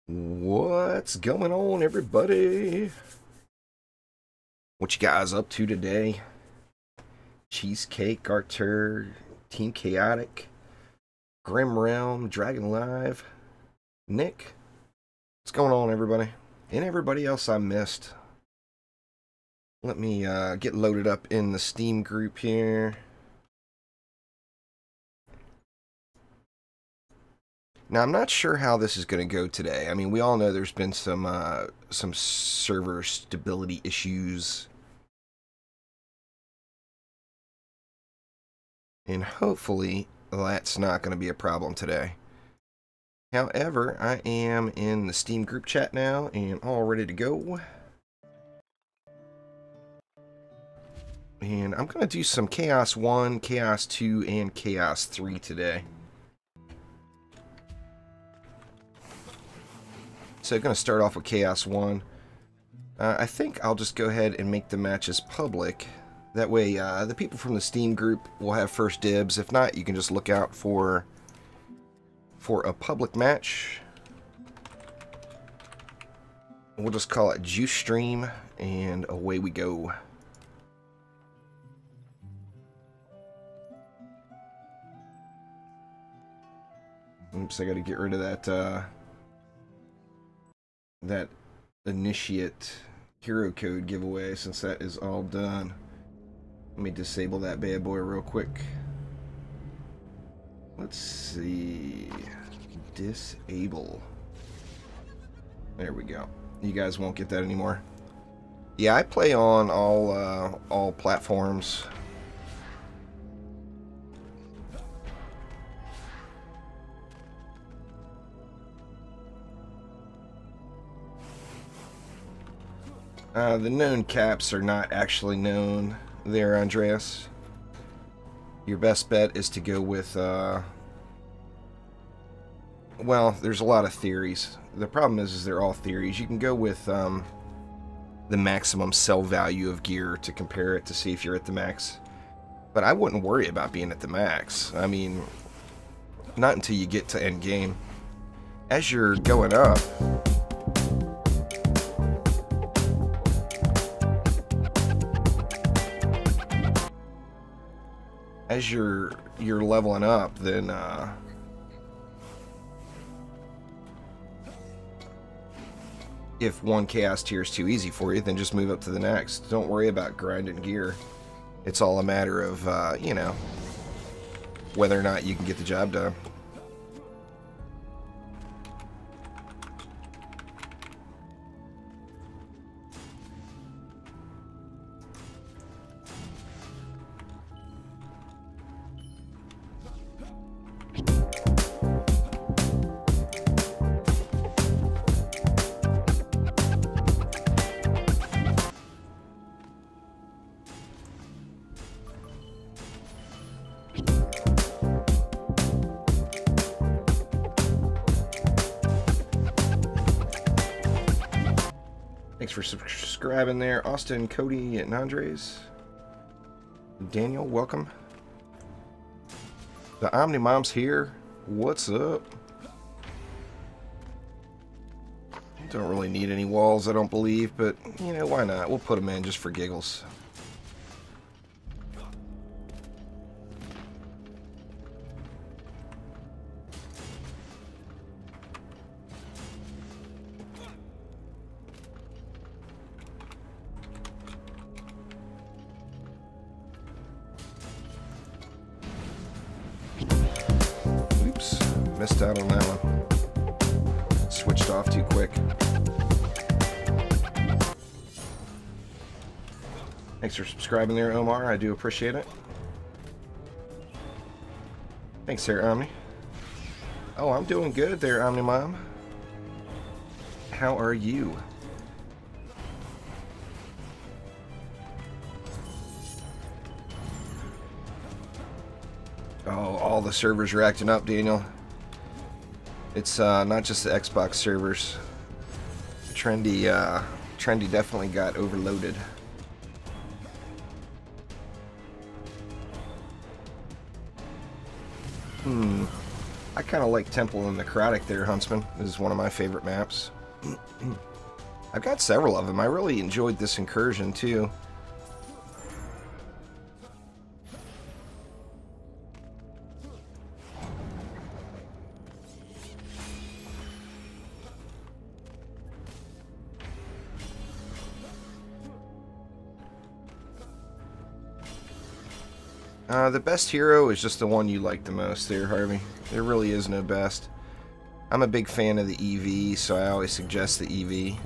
What's going on, everybody? What you guys up to today? Cheesecake, Artur, Team Chaotic, Grim Realm, Dragon Live, Nick. What's going on, everybody? And everybody else I missed. Let me get loaded up in the Steam group here. Now, I'm not sure how this is going to go today. I mean, we all know there's been some server stability issues. And hopefully, that's not going to be a problem today. However, I am in the Steam group chat now and all ready to go. And I'm going to do some Chaos 1, Chaos 2, and Chaos 3 today. So I'm going to start off with Chaos 1. I think I'll just go ahead and make the matches public. That way the people from the Steam group will have first dibs. If not, you can just look out for a public match. We'll just call it Juice Stream, and away we go. Oops, I got to get rid of that initiate hero code giveaway since that is all done. Let me disable that bad boy real quick. Let's see. Disable. There we go. You guys won't get that anymore. Yeah, I play on all platforms. The known caps are not actually known there, Andreas. Your best bet is to go with, well, there's a lot of theories. The problem is they're all theories. You can go with the maximum sell value of gear to compare it to see if you're at the max. But I wouldn't worry about being at the max. I mean, not until you get to end game. As you're going up, as you're leveling up, then if one chaos tier is too easy for you, then just move up to the next. Don't worry about grinding gear. It's all a matter of you know, whether or not you can get the job done. Thanks for subscribing there, Austin, Cody, and Andres. Daniel, welcome. The Omni Mom's here. What's up? Don't really need any walls, I don't believe, but, you know, why not? We'll put them in just for giggles. Missed out on that one. Switched off too quick. Thanks for subscribing there, Omar. I do appreciate it. Thanks, Sarah Omni. Oh, I'm doing good there, Omni Mom. How are you? Oh, all the servers are acting up, Daniel. It's not just the Xbox servers. Trendy definitely got overloaded. I kind of like Temple and Necrotic there, Huntsman. This is one of my favorite maps. I've got several of them. I really enjoyed this incursion, too. The best hero is just the one you like the most there, Harvey. There really is no best. I'm a big fan of the EV, so I always suggest the EV.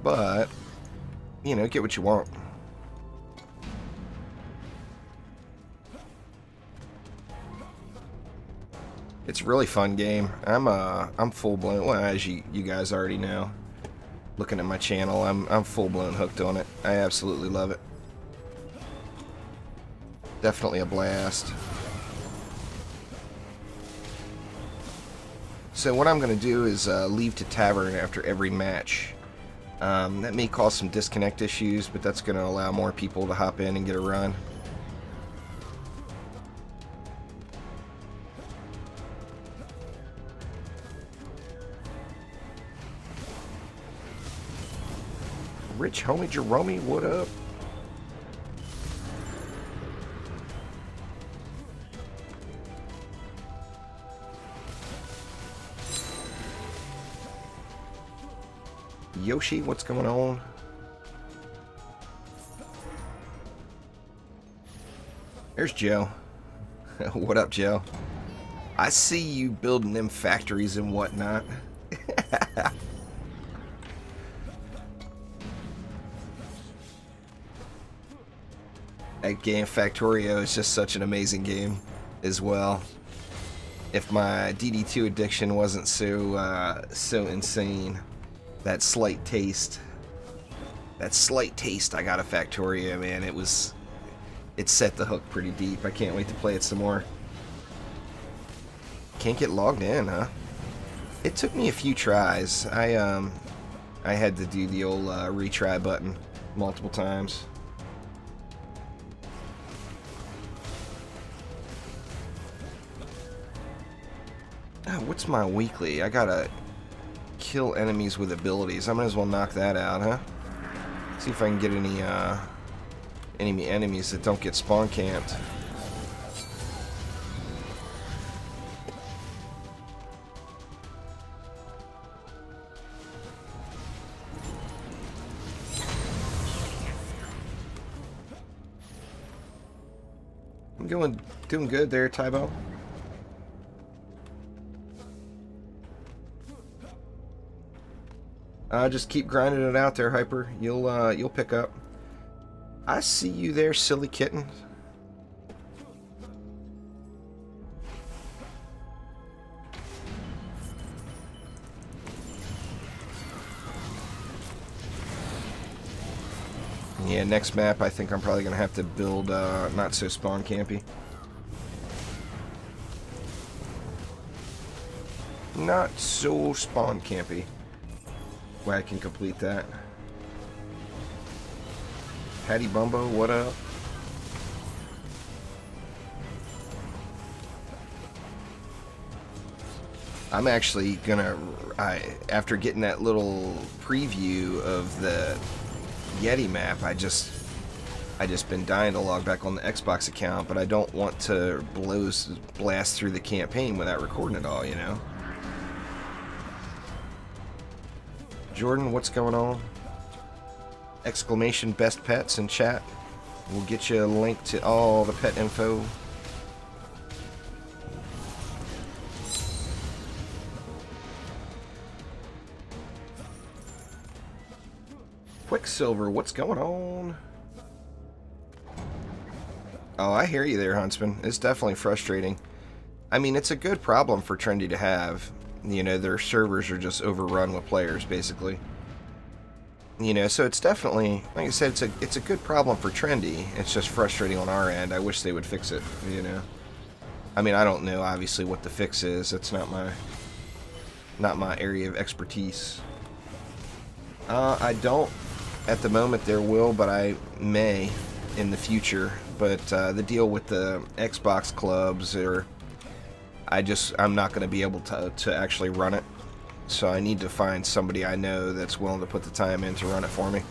But, you know, get what you want. It's a really fun game. I'm full blown. Well, as you guys already know, looking at my channel, I'm full blown hooked on it. I absolutely love it. Definitely a blast. So what I'm going to do is leave to Tavern after every match. That may cause some disconnect issues, but that's going to allow more people to hop in and get a run. Rich homie Jerome, what up? Yoshi, what's going on? There's Joe. What up, Joe? I see you building them factories and whatnot. That game, Factorio, is just such an amazing game as well. If my DD2 addiction wasn't so insane. That slight taste I got a Factorio, man. It set the hook pretty deep. I can't wait to play it some more. Can't get logged in, huh? It took me a few tries. I had to do the old retry button multiple times. Oh, what's my weekly? I gotta kill enemies with abilities. I might as well knock that out, huh? See if I can get any enemy enemies that don't get spawn camped. I'm doing good there, Tybo. Just keep grinding it out there, Hyper. You'll pick up. I see you there, silly kitten. Yeah, next map I think I'm probably gonna have to build not so spawn campy. Not so spawn campy. Way I can complete that. Patty Bumbo, what up? I'm actually gonna, after getting that little preview of the Yeti map, I just been dying to log back on the Xbox account, but I don't want to blast through the campaign without recording it all, you know? Jordan, what's going on? Exclamation best pets in chat. We'll get you a link to all the pet info. Quicksilver, what's going on? Oh, I hear you there, Huntsman. It's definitely frustrating. I mean, it's a good problem for Trendy to have. You know, their servers are just overrun with players, basically. You know, so it's definitely, like I said, it's a good problem for Trendy. It's just frustrating on our end. I wish they would fix it, you know. I mean, I don't know, obviously, what the fix is. That's not my area of expertise. I don't, at the moment there will, but I may in the future. But the deal with the Xbox clubs, or I'm not going to be able to actually run it. So I need to find somebody I know that's willing to put the time in to run it for me.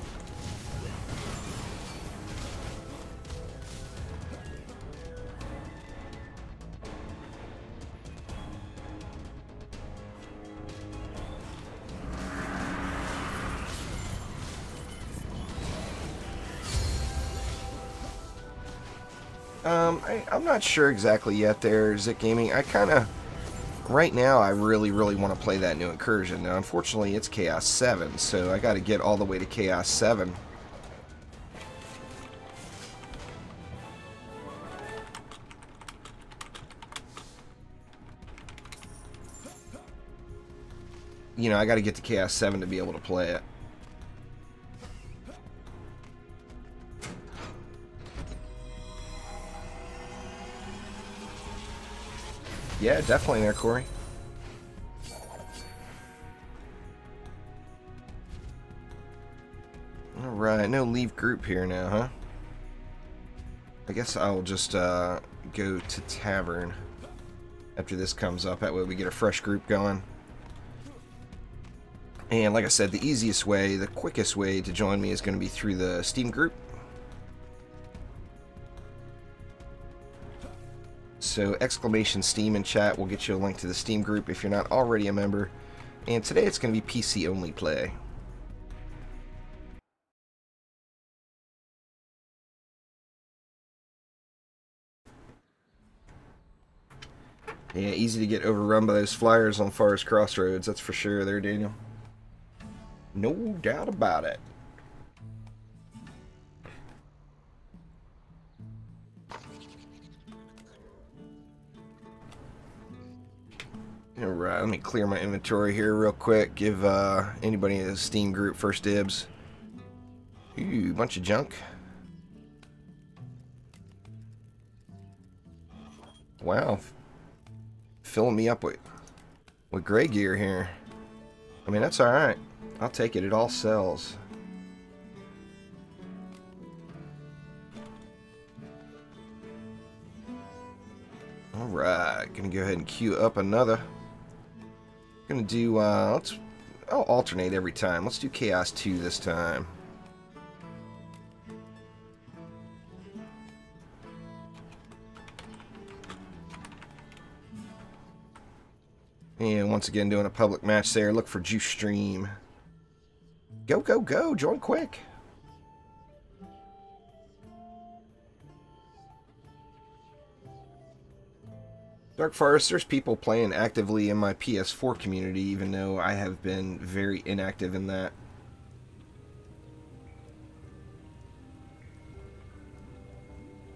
I'm not sure exactly yet there, Zik Gaming. Right now, I really want to play that new incursion. Now, unfortunately, it's Chaos 7, so I got to get all the way to Chaos 7. You know, I got to get to Chaos 7 to be able to play it. Yeah, definitely there, Corey. Alright, no leave group here now, huh? I guess I'll just go to Tavern after this comes up. That way we get a fresh group going. And like I said, the easiest way, the quickest way to join me is going to be through the Steam group. So exclamation Steam in chat will get you a link to the Steam group if you're not already a member. And today it's going to be PC only play. Yeah, easy to get overrun by those flyers on Forest Crossroads, that's for sure there, Daniel. No doubt about it. Alright, let me clear my inventory here real quick. Give anybody in the Steam group first dibs. Ooh, bunch of junk. Wow. Filling me up with gray gear here. I mean, that's alright. I'll take it. It all sells. Alright, gonna go ahead and queue up another. Gonna do, I'll alternate every time. Let's do Chaos 2 this time. And once again, doing a public match there. Look for Juice Stream. Go, go, go! Join quick! Dark Forest, there's people playing actively in my PS4 community, even though I have been very inactive in that.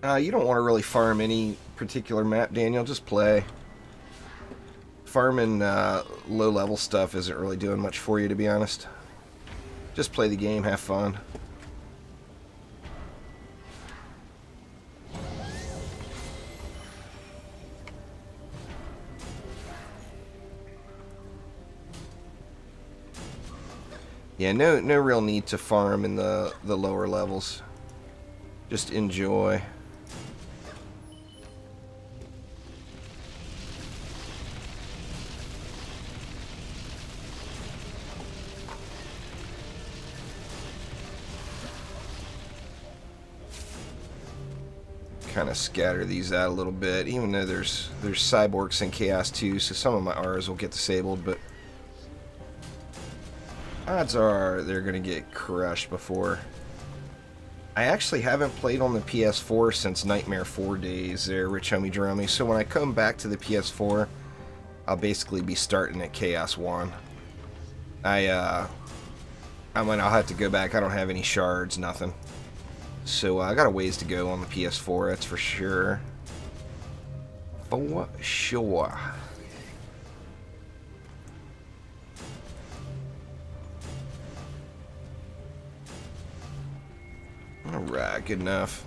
You don't want to really farm any particular map, Daniel. Just play. Farming low-level stuff isn't really doing much for you, to be honest. Just play the game, have fun. Yeah, no real need to farm in the lower levels. Just enjoy. Kind of scatter these out a little bit, even though there's cyborgs in Chaos 2, so some of my R's will get disabled, but odds are they're gonna get crushed before. I actually haven't played on the PS4 since Nightmare 4 days there, Rich Homie Jeremy, so when I come back to the PS4, I'll basically be starting at Chaos 1. I'll have to go back. I don't have any shards, nothing. So I got a ways to go on the PS4, that's for sure. For sure. Alright, good enough.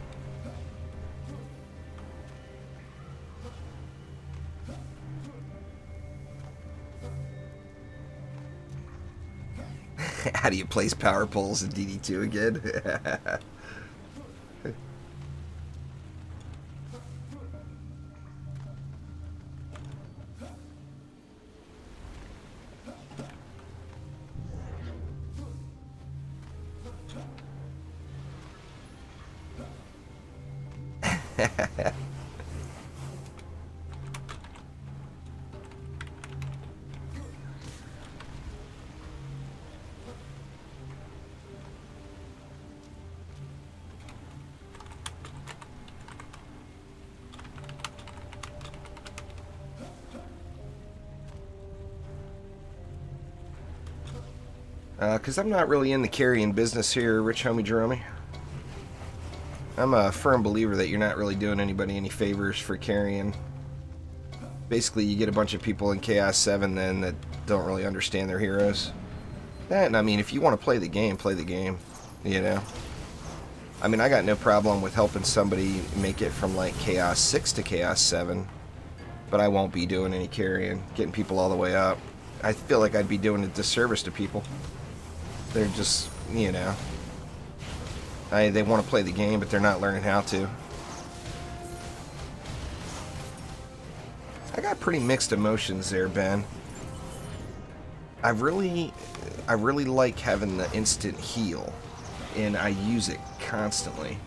How do you place power poles in DD2 again? Because I'm not really in the carrying business here, Rich Homie Jeremy. I'm a firm believer that you're not really doing anybody any favors for carrying. Basically, you get a bunch of people in Chaos 7 then that don't really understand their heroes. And I mean, if you want to play the game, you know? I mean, I got no problem with helping somebody make it from like Chaos 6 to Chaos 7, but I won't be doing any carrying, getting people all the way up. I feel like I'd be doing a disservice to people. They're just, you know, they want to play the game, but they're not learning how to. I got pretty mixed emotions there, Ben. I really like having the instant heal, and I use it constantly.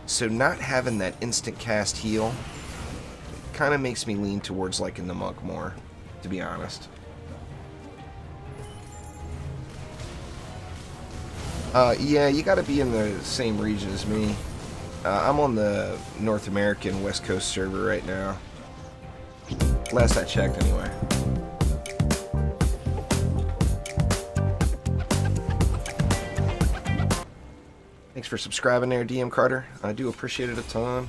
So not having that instant cast heal kind of makes me lean towards liking the monk more, to be honest. Yeah, you gotta be in the same region as me. I'm on the North American West Coast server right now. Last I checked, anyway. Thanks for subscribing there, DM Carter. I do appreciate it a ton.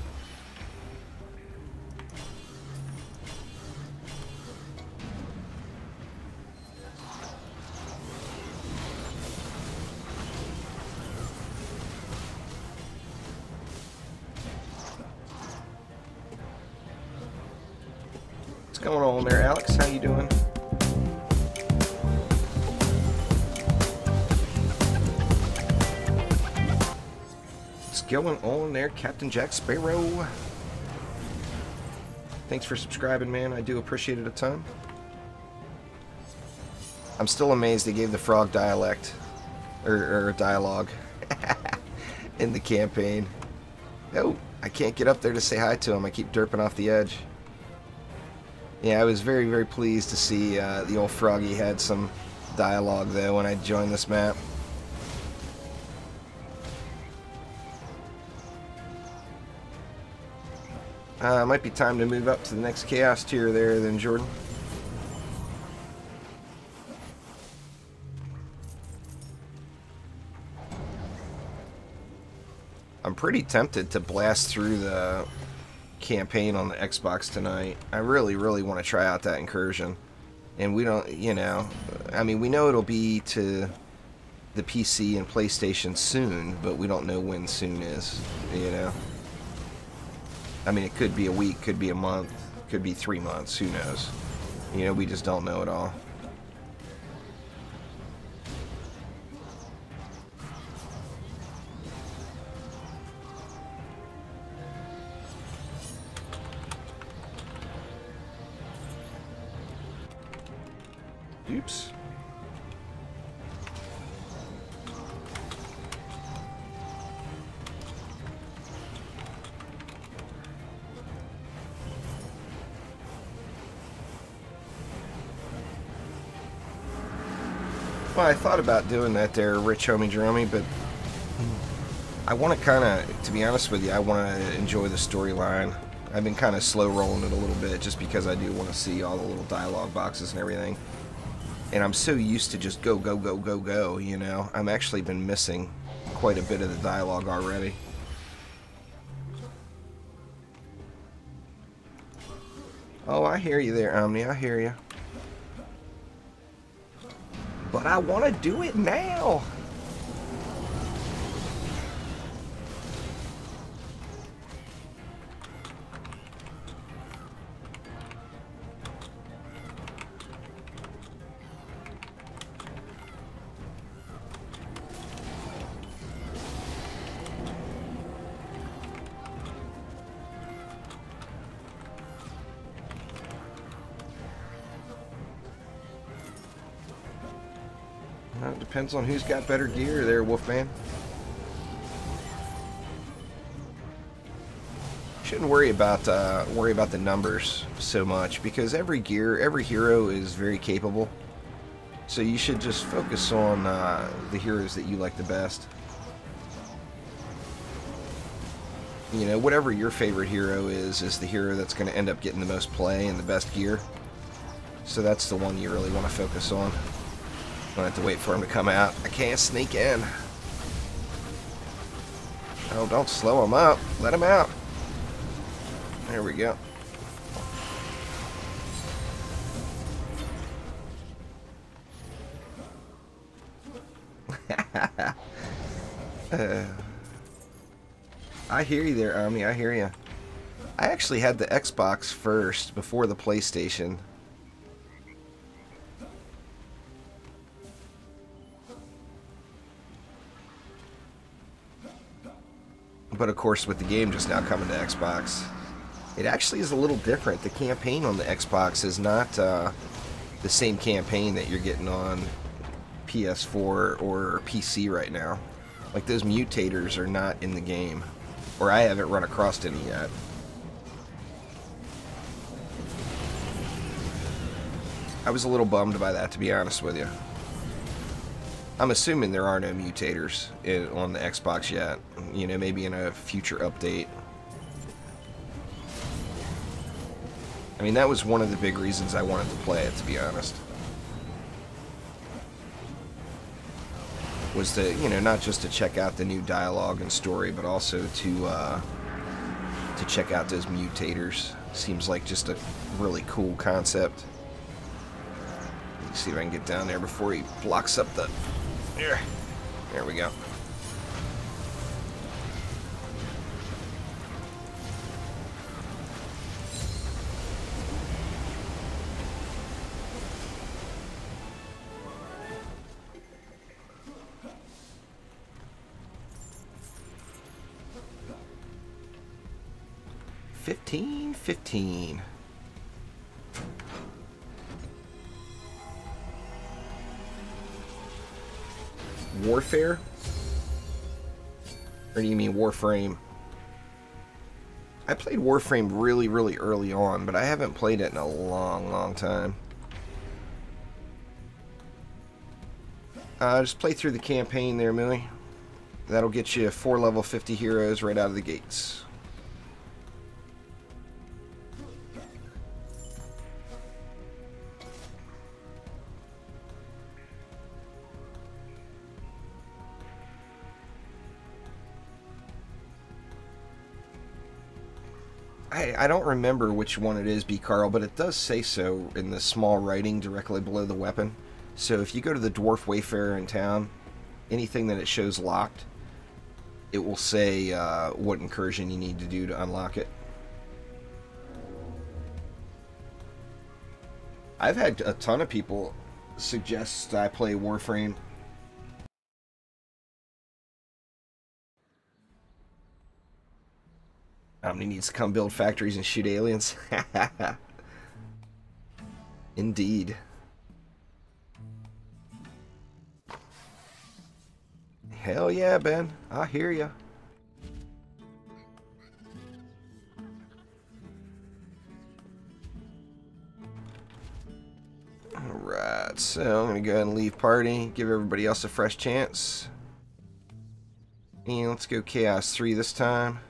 What's going on there, Alex? How you doing? What's going on there, Captain Jack Sparrow? Thanks for subscribing, man. I do appreciate it a ton. I'm still amazed they gave the frog dialect, or dialogue, in the campaign. Oh, I can't get up there to say hi to him. I keep derping off the edge. Yeah, I was very, very pleased to see the old froggy had some dialogue, though, when I joined this map. Might be time to move up to the next Chaos tier there, then, Jordan. I'm pretty tempted to blast through the campaign on the Xbox tonight. I really, really want to try out that incursion. And we don't, you know, I mean, we know it'll be to the PC and PlayStation soon, but we don't know when soon is, you know. I mean, it could be a week, could be a month, could be 3 months, who knows. You know, we just don't know it all. Oops. Well, I thought about doing that there, Rich Homie Jeremy, but I want to kind of, to be honest with you, I want to enjoy the storyline. I've been kind of slow rolling it a little bit just because I do want to see all the little dialogue boxes and everything. And I'm so used to just go, go, go, go, go, you know. I've actually been missing quite a bit of the dialogue already. Oh, I hear you there, Omni, I hear you. But I want to do it now. It depends on who's got better gear there, Wolfman. shouldn't worry about the numbers so much, because every hero is very capable. So you should just focus on the heroes that you like the best. You know, whatever your favorite hero is the hero that's going to end up getting the most play and the best gear. So that's the one you really want to focus on. Don't have to wait for him to come out. I can't sneak in. Oh, don't slow him up. Let him out. There we go. I hear you there, Omni. I hear you. I actually had the Xbox first before the PlayStation. But of course, with the game just now coming to Xbox, it actually is a little different. The campaign on the Xbox is not the same campaign that you're getting on PS4 or PC right now. Like, those mutators are not in the game, or I haven't run across any yet. I was a little bummed by that, to be honest with you. I'm assuming there are no mutators on the Xbox yet. You know, maybe in a future update. I mean, that was one of the big reasons I wanted to play it, to be honest. Was to, you know, not just to check out the new dialogue and story, but also to check out those mutators. Seems like just a really cool concept. Let's see if I can get down there before he blocks up the... There we go. $15.15. Warfare? Or do you mean Warframe? I played Warframe really, really early on, but I haven't played it in a long, long time. Just play through the campaign there, Millie. That'll get you 4 level 50 heroes right out of the gates. I don't remember which one it is, B. Carl, but it does say so in the small writing directly below the weapon. So if you go to the Dwarf Wayfarer in town, anything that it shows locked, it will say what incursion you need to do to unlock it. I've had a ton of people suggest I play Warframe. Omni needs to come build factories and shoot aliens. Indeed. Hell yeah, Ben. I hear ya. Alright, so I'm going to go ahead and leave party. Give everybody else a fresh chance. And let's go Chaos 3 this time.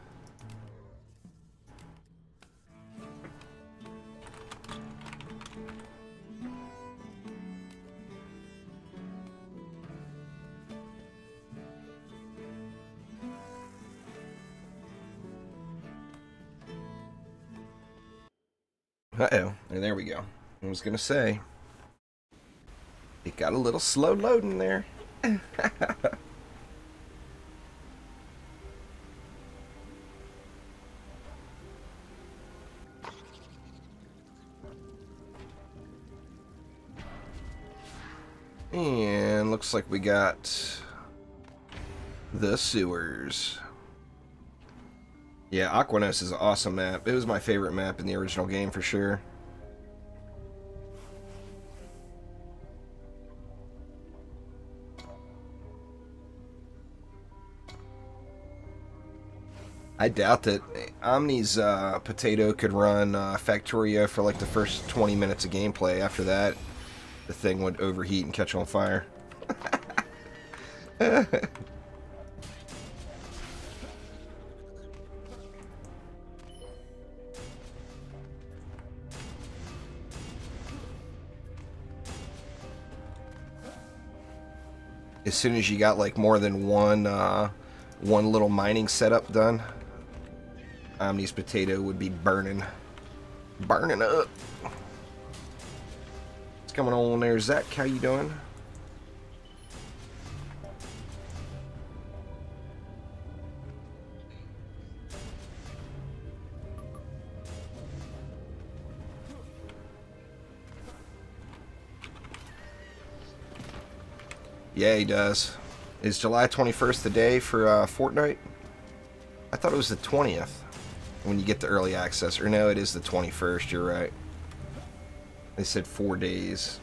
Uh-oh, and there we go. I was going to say, it got a little slow loading there. And looks like we got the sewers. Yeah, Aquanos is an awesome map. It was my favorite map in the original game for sure. I doubt that Omni's potato could run Factorio for like the first 20 minutes of gameplay. After that, the thing would overheat and catch on fire. As soon as you got like more than one little mining setup done, Omni's potato would be burning up. What's going on there, Zach? How you doing? Yeah, he does. Is July 21st the day for Fortnite? I thought it was the 20th when you get the early access. Or no, it is the 21st, you're right. They said 4 days.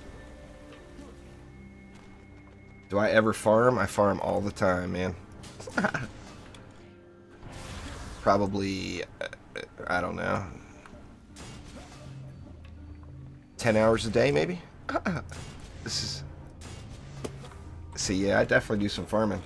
Do I ever farm? I farm all the time, man. Probably, I don't know, 10 hours a day, maybe? This is... See, yeah, I definitely do some farming.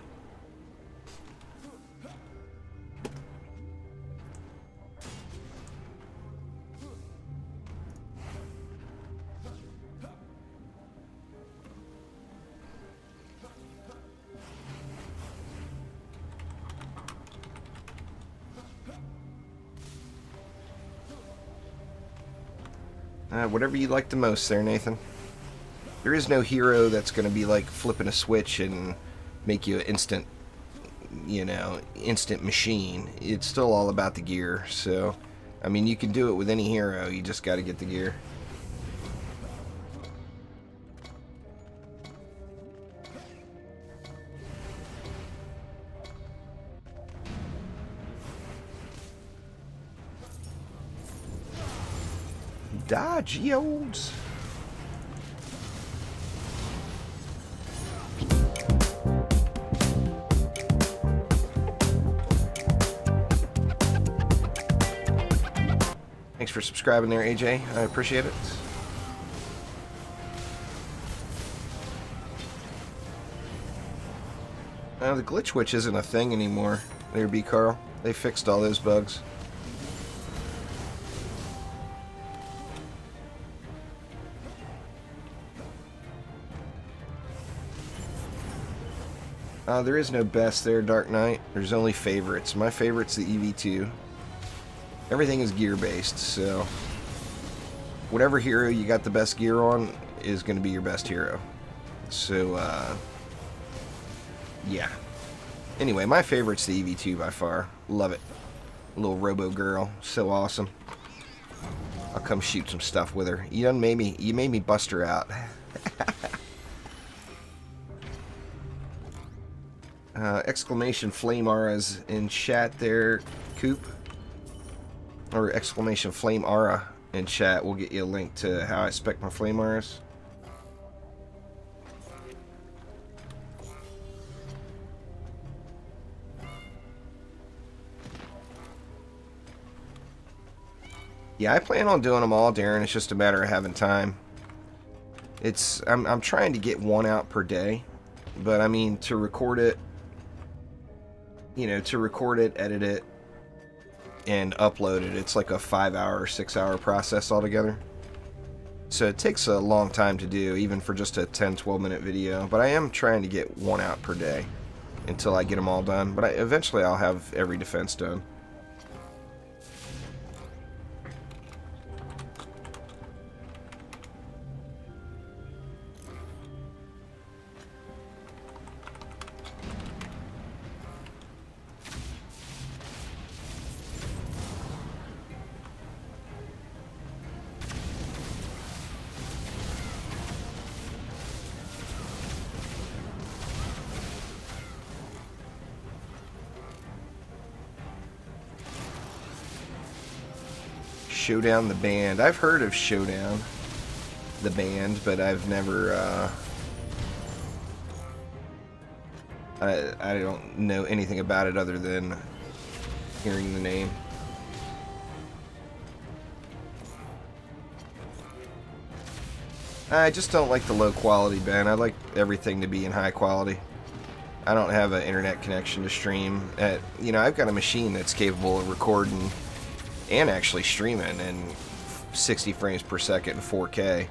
Whatever you like the most there, Nathan. There is no hero that's going to be like flipping a switch and make you an instant, you know, instant machine. It's still all about the gear. So, I mean, you can do it with any hero. You just got to get the gear. Dodgeos. Thanks for subscribing there, AJ. I appreciate it. The glitch witch isn't a thing anymore. There, B. Carl. They fixed all those bugs. There is no best there, Dark Knight. There's only favorites. My favorite's the EV2. Everything is gear-based, so whatever hero you got the best gear on is going to be your best hero. So, yeah. Anyway, my favorite's the EV2 by far. Love it. Little Robo Girl. So awesome. I'll come shoot some stuff with her. You made me bust her out. Exclamation Flame Aura's in chat there, Coop. Or exclamation Flame Aura in chat. We'll get you a link to how I spec my Flame Auras. Yeah, I plan on doing them all, Darren. It's just a matter of having time. I'm trying to get one out per day, but I mean, to record it, you know, to record it, edit it, and upload it, it's like a 5-hour, 6-hour process altogether. So it takes a long time to do, even for just a 10-12 minute video. But I am trying to get one out per day until I get them all done. But eventually I'll have every defense done. Showdown the band. I've heard of Showdown the band, but I've never I don't know anything about it other than hearing the name. I just don't like the low quality, Ben. I like everything to be in high quality. I don't have an internet connection to stream. You know, I've got a machine that's capable of recording and actually streaming in 60 frames per second in 4K.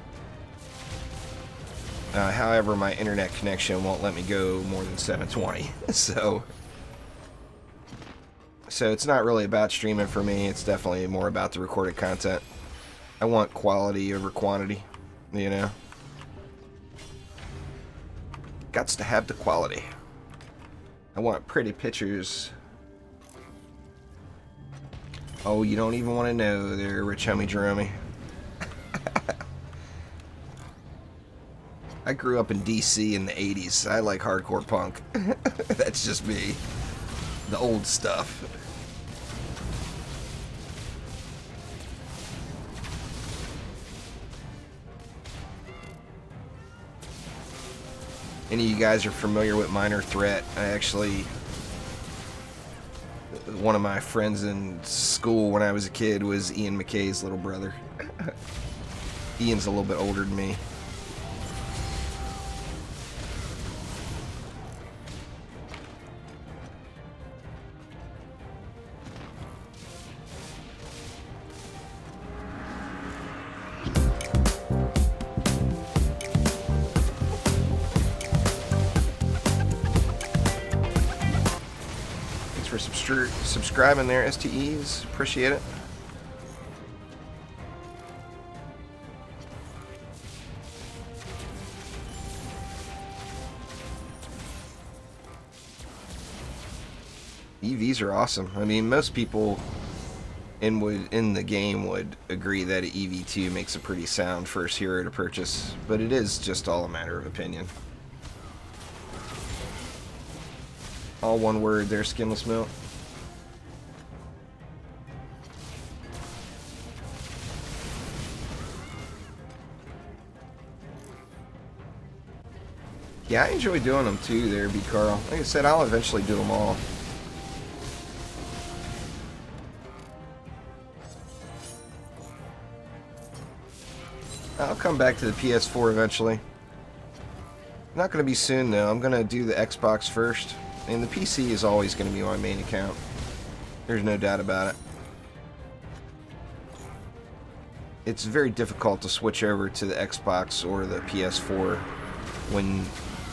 However, my internet connection won't let me go more than 720. So it's not really about streaming for me. It's definitely more about the recorded content. I want quality over quantity, you know. Gots to have the quality. I want pretty pictures. Oh, you don't even want to know there, Rich Homie Jeremy. I grew up in DC in the 80s. I like hardcore punk. That's just me. The old stuff. Any of you guys are familiar with Minor Threat? I actually... One of my friends in school when I was a kid was Ian McKay's little brother. Ian's a little bit older than me. Subscribing there, STEs. Appreciate it. EVs are awesome. I mean, most people in the game would agree that an EV2 makes a pretty sound first hero to purchase, but it is just all a matter of opinion. All one word there, Skinless Milk. Yeah, I enjoy doing them too there, B. Carl. Like I said, I'll eventually do them all. I'll come back to the PS4 eventually. Not going to be soon though. I'm going to do the Xbox first. And the PC is always going to be my main account. There's no doubt about it. It's very difficult to switch over to the Xbox or the PS4 when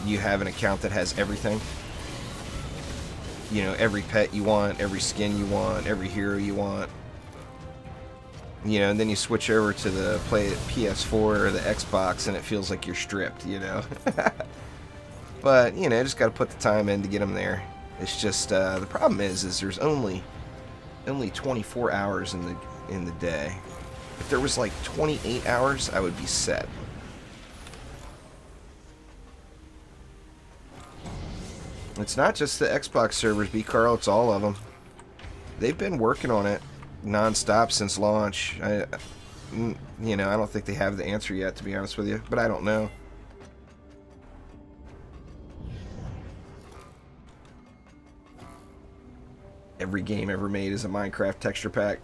you have an account that has everything. You know, every pet you want, every skin you want, every hero you want. You know, and then you switch over to the PS4 or the Xbox and it feels like you're stripped, you know. But, you know, just got to put the time in to get them there. It's just, the problem is there's only 24 hours in the day. If there was like 28 hours, I would be set. It's not just the Xbox servers, B. Carl, it's all of them. They've been working on it non-stop since launch. You know, I don't think they have the answer yet, to be honest with you, but I don't know. Every game ever made is a Minecraft texture pack.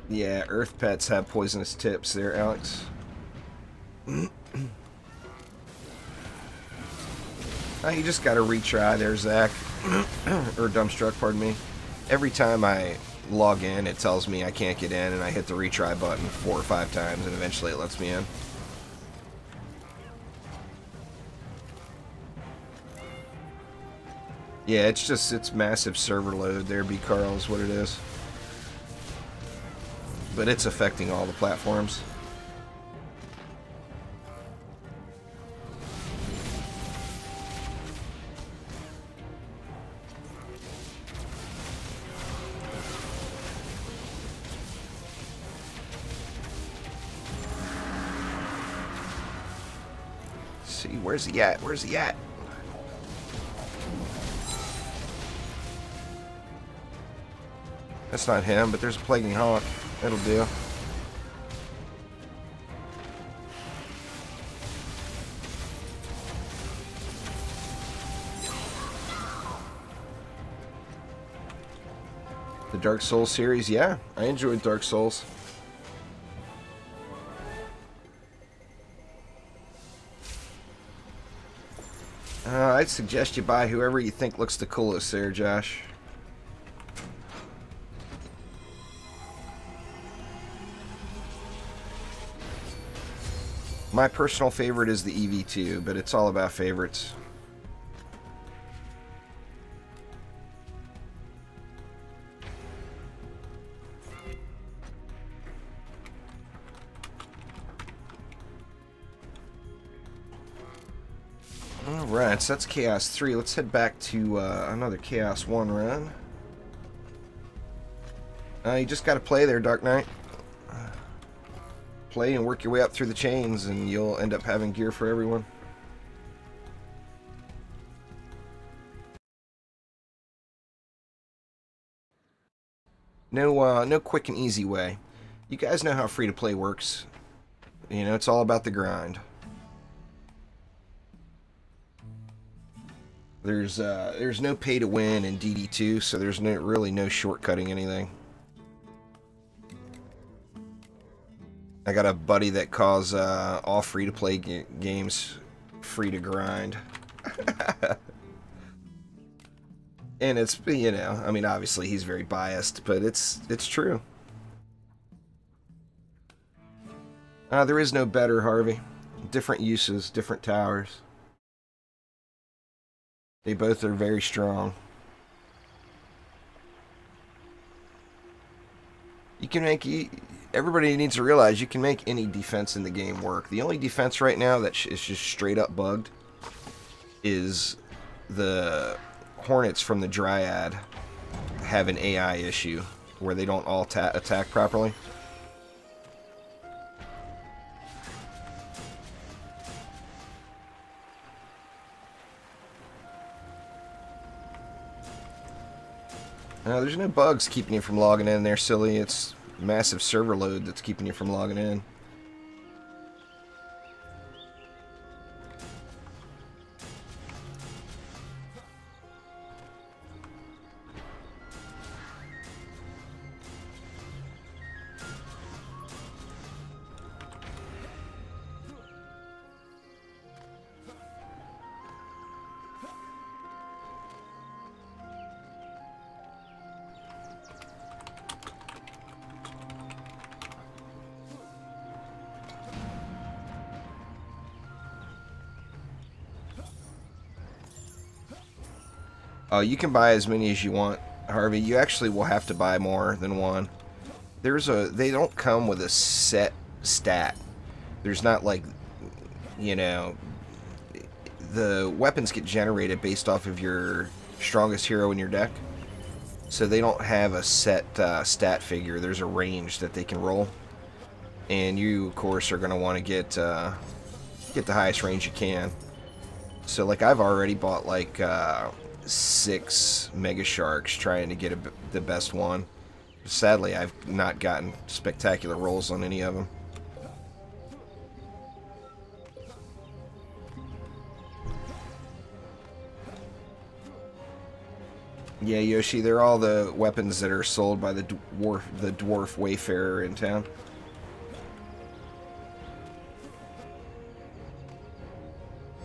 Yeah, Earth pets have poisonous tips there, Alex. Oh, you just gotta retry there, Zach. Or Dumbstruck, pardon me. Every time I log in, it tells me I can't get in, and I hit the retry button 4 or 5 times, and eventually it lets me in. Yeah, it's massive server load there, B. Carl, is what it is. But it's affecting all the platforms. See, where's he at? Where's he at? That's not him, but there's a Plaguing Hawk. That'll do. The Dark Souls series, yeah, I enjoyed Dark Souls. I'd suggest you buy whoever you think looks the coolest there, Josh. My personal favorite is the EV2, but it's all about favorites. Alright, so that's Chaos 3. Let's head back to another Chaos 1 run. You just gotta play there, Dark Knight. Play and work your way up through the chains, and you'll end up having gear for everyone. No quick and easy way. You guys know how free-to-play works. You know, it's all about the grind. There's no pay to win in DD2, so there's really no shortcutting anything. I got a buddy that calls all free-to-play games free to grind. And it's, you know, I mean, obviously he's very biased, but it's true. There is no better, Harvey. Different uses, different towers. They both are very strong. You can make... Everybody needs to realize you can make any defense in the game work. The only defense right now that is just straight up bugged is the Hornets from the Dryad have an AI issue where they don't all attack properly. There's no bugs keeping you from logging in there, silly. It's massive server load that's keeping you from logging in. You can buy as many as you want, Harvey. You actually will have to buy more than one. They don't come with a set stat. There's not like, you know, the weapons get generated based off of your strongest hero in your deck. So they don't have a set stat figure. There's a range that they can roll. And you, of course, are going to want to get the highest range you can. So, like, I've already bought, like, 6 Mega Sharks trying to get the best one. Sadly, I've not gotten spectacular rolls on any of them. Yeah, Yoshi, they're all the weapons that are sold by the dwarf wayfarer in town.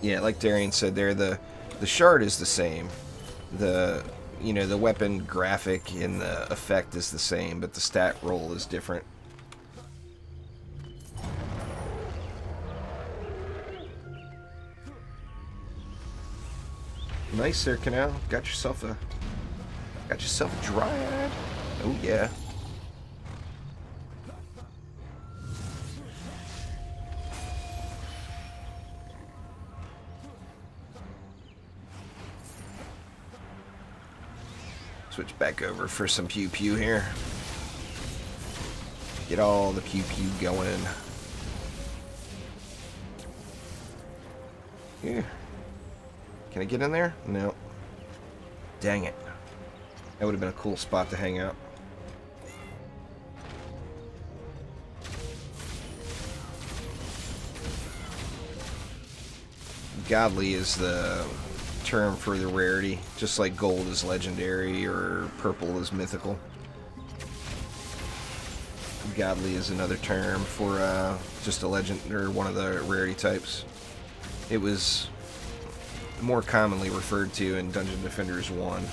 Yeah, like Darian said there, the shard is the same. The weapon graphic and the effect is the same, but the stat roll is different. Nice there, Canal. Got yourself a Dryad. Oh yeah. Switch back over for some pew pew here. Get all the pew pew going. Here. Can I get in there? No. Dang it. That would have been a cool spot to hang out. Godly is the term for the rarity, just like gold is legendary or purple is mythical. Godly is another term for just a legend or one of the rarity types. It was more commonly referred to in Dungeon Defenders 1.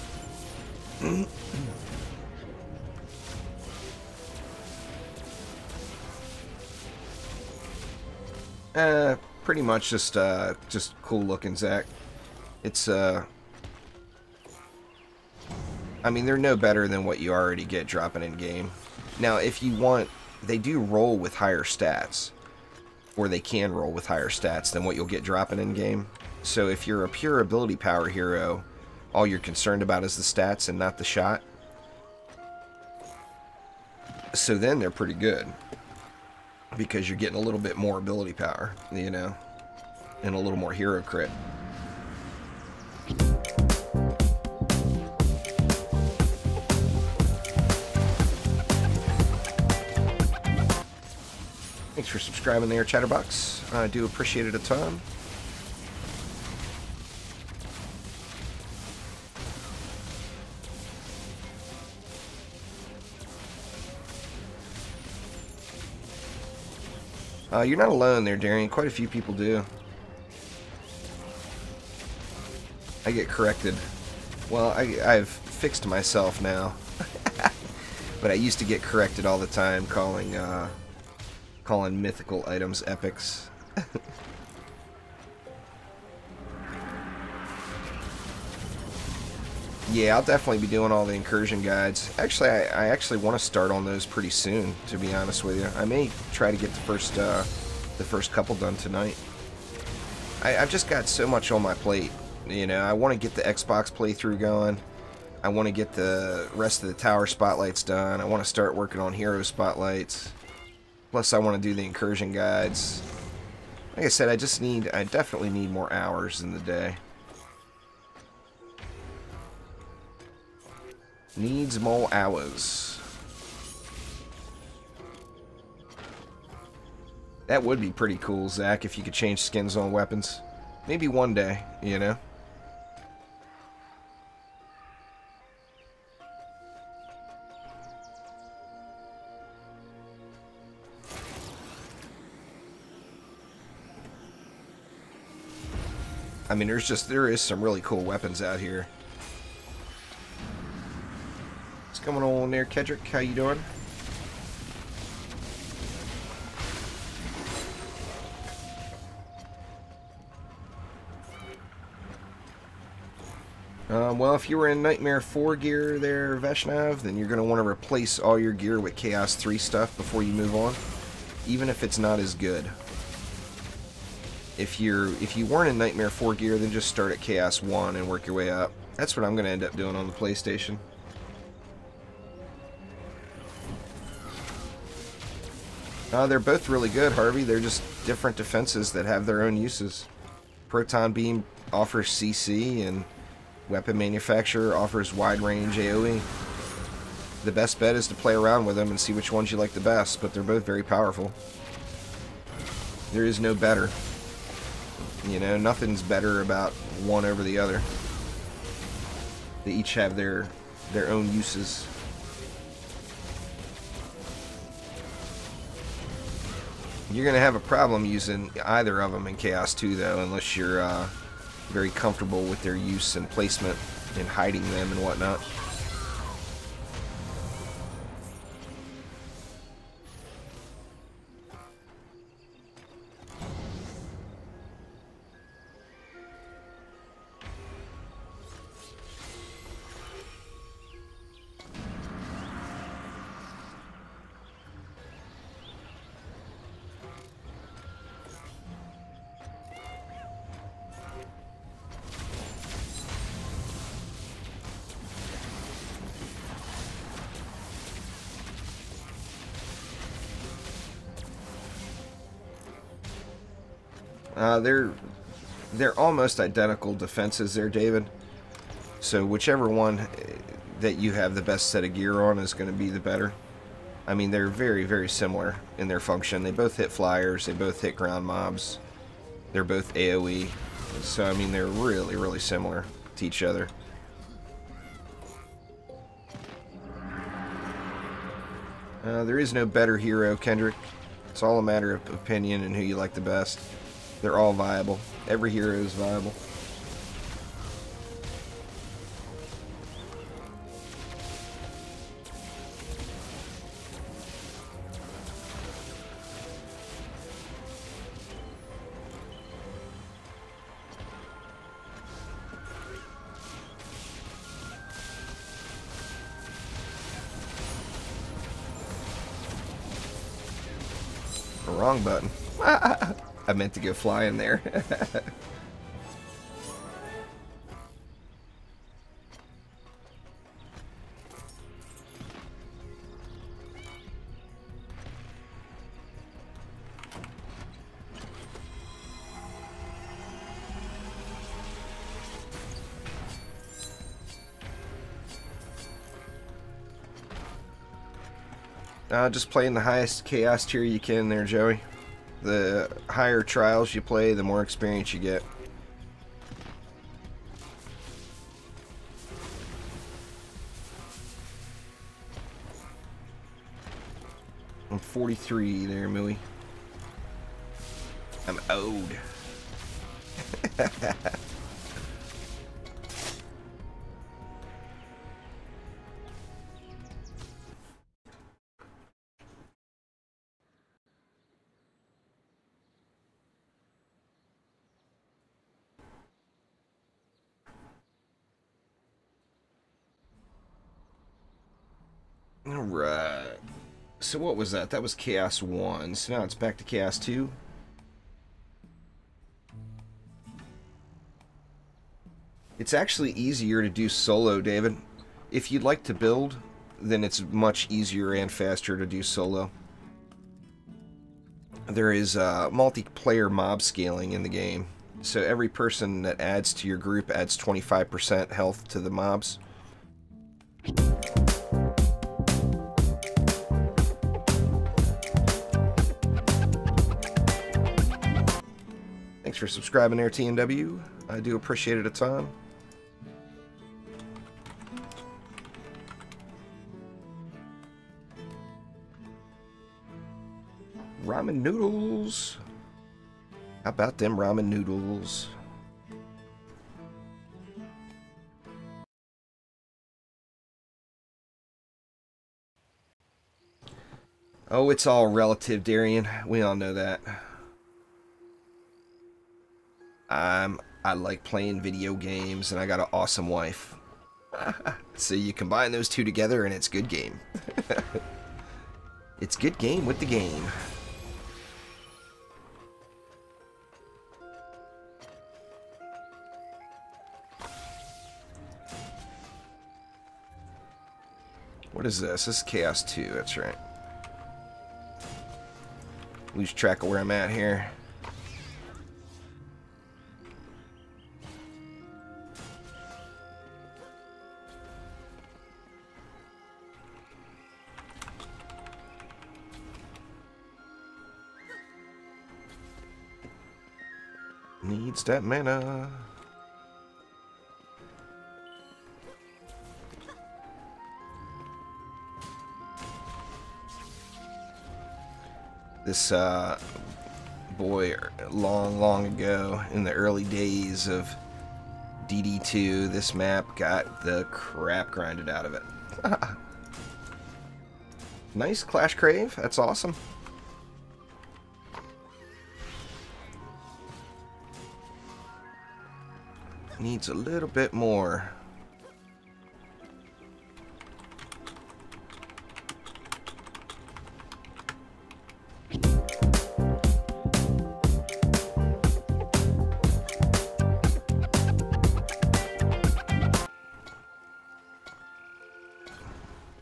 Pretty much just cool looking, Zach. It's I mean, they're no better than what you already get dropping in game. Now, if you want, they do roll with higher stats, or they can roll with higher stats than what you'll get dropping in game. So if you're a pure ability power hero, all you're concerned about is the stats and not the shot. So then they're pretty good, because you're getting a little bit more ability power, you know, and a little more hero crit. Thanks for subscribing there, Chatterbox. I do appreciate it a ton. You're not alone there, Darian. Quite a few people do. I get corrected. Well, I've fixed myself now. But I used to get corrected all the time calling mythical items epics. Yeah, I'll definitely be doing all the incursion guides. Actually, I actually want to start on those pretty soon, to be honest with you. I may try to get the first couple done tonight. I've just got so much on my plate. You know, I want to get the Xbox playthrough going. I want to get the rest of the tower spotlights done. I want to start working on hero spotlights. Plus, I want to do the incursion guides. Like I said, I definitely need more hours in the day. Needs more hours. That would be pretty cool, Zach, if you could change skins on weapons. Maybe one day, you know? I mean, there is some really cool weapons out here. What's going on there, Kedrick? How you doing? Well, if you were in Nightmare 4 gear there, Veshnav, then you're going to want to replace all your gear with Chaos 3 stuff before you move on, even if it's not as good. If you weren't in Nightmare 4 gear, then just start at Chaos 1 and work your way up. That's what I'm going to end up doing on the PlayStation. They're both really good, Harvey. They're just different defenses that have their own uses. Proton Beam offers CC, and Weapon Manufacturer offers wide range AoE. The best bet is to play around with them and see which ones you like the best, but they're both very powerful. There is no better. You know, nothing's better about one over the other. They each have their own uses. You're going to have a problem using either of them in Chaos 2, though, unless you're very comfortable with their use and placement and hiding them and whatnot. They're almost identical defenses there, David. So whichever one that you have the best set of gear on is going to be the better. I mean, they're very, very similar in their function. They both hit flyers. They both hit ground mobs. They're both AoE. So, I mean, they're really, really similar to each other. There is no better hero, Kendrick. It's all a matter of opinion and who you like the best. They're all viable. Every hero is viable. Wrong button. I meant to go fly in there. Just playing the highest chaos tier you can there, Joey. The higher trials you play, the more experience you get. I'm 43 there, Mooey. I'm owed. Alright. So what was that? That was Chaos 1. So now it's back to Chaos 2. It's actually easier to do solo, David. If you'd like to build, then it's much easier and faster to do solo. There is multiplayer mob scaling in the game. So every person that adds to your group adds 25% health to the mobs. Thanks for subscribing there, TNW. I do appreciate it a ton. Ramen noodles. How about them ramen noodles? Oh, it's all relative, Darian. We all know that. I like playing video games, and I got an awesome wife. So you combine those two together, and it's good game. It's good game with the game. What is this? This is Chaos 2, that's right. Lose track of where I'm at here. Needs that mana. This boy, long ago, in the early days of DD2, this map got the crap grinded out of it. Nice Clash Crave, that's awesome. Needs a little bit more.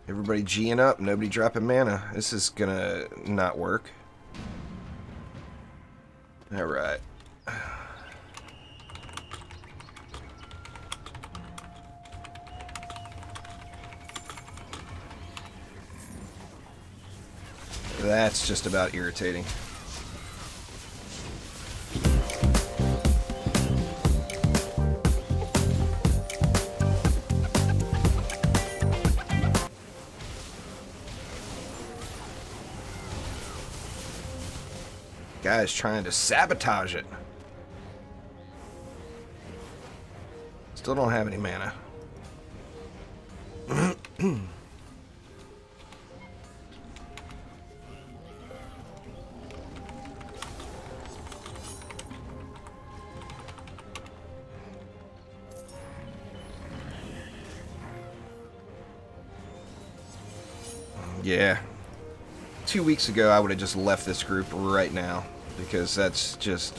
Everybody G'ing up, nobody dropping mana. This is gonna not work. Alright. That's just about irritating. Guy's trying to sabotage it. Still don't have any mana. Yeah. 2 weeks ago, I would have just left this group right now, because that's just...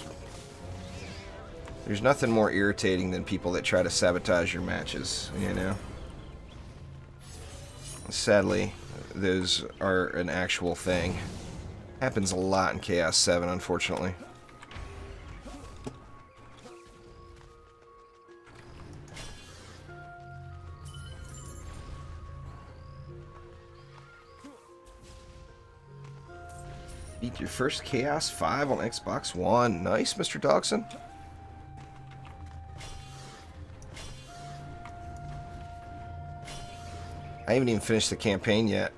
There's nothing more irritating than people that try to sabotage your matches, you know? Sadly, those are an actual thing. Happens a lot in Chaos 7, unfortunately. Beat your first Chaos 5 on Xbox One. Nice, Mr. Dogson. I haven't even finished the campaign yet.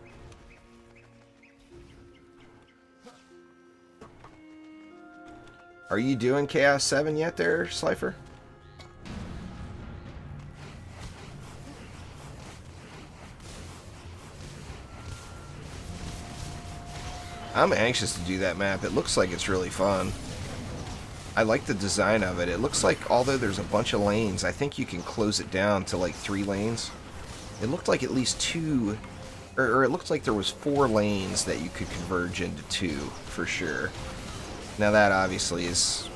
Are you doing Chaos 7 yet there, Slifer? I'm anxious to do that map. It looks like it's really fun. I like the design of it. It looks like, although there's a bunch of lanes, I think you can close it down to like 3 lanes. It looked like at least 2, or it looked like there was 4 lanes that you could converge into 2, for sure. Now that obviously is,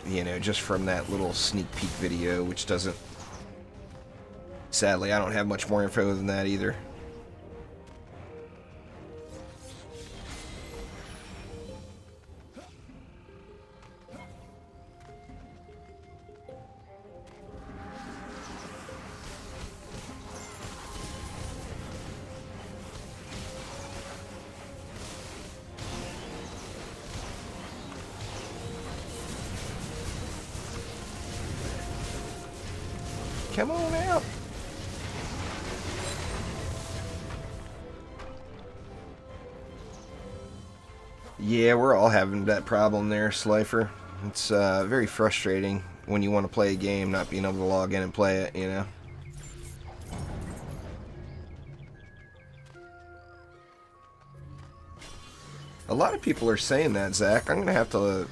you know, just from that little sneak peek video, which doesn't... Sadly, I don't have much more info than that either. Come on out. Yeah, we're all having that problem there, Slifer. It's very frustrating when you want to play a game, not being able to log in and play it, you know? A lot of people are saying that, Zach. I'm going to have to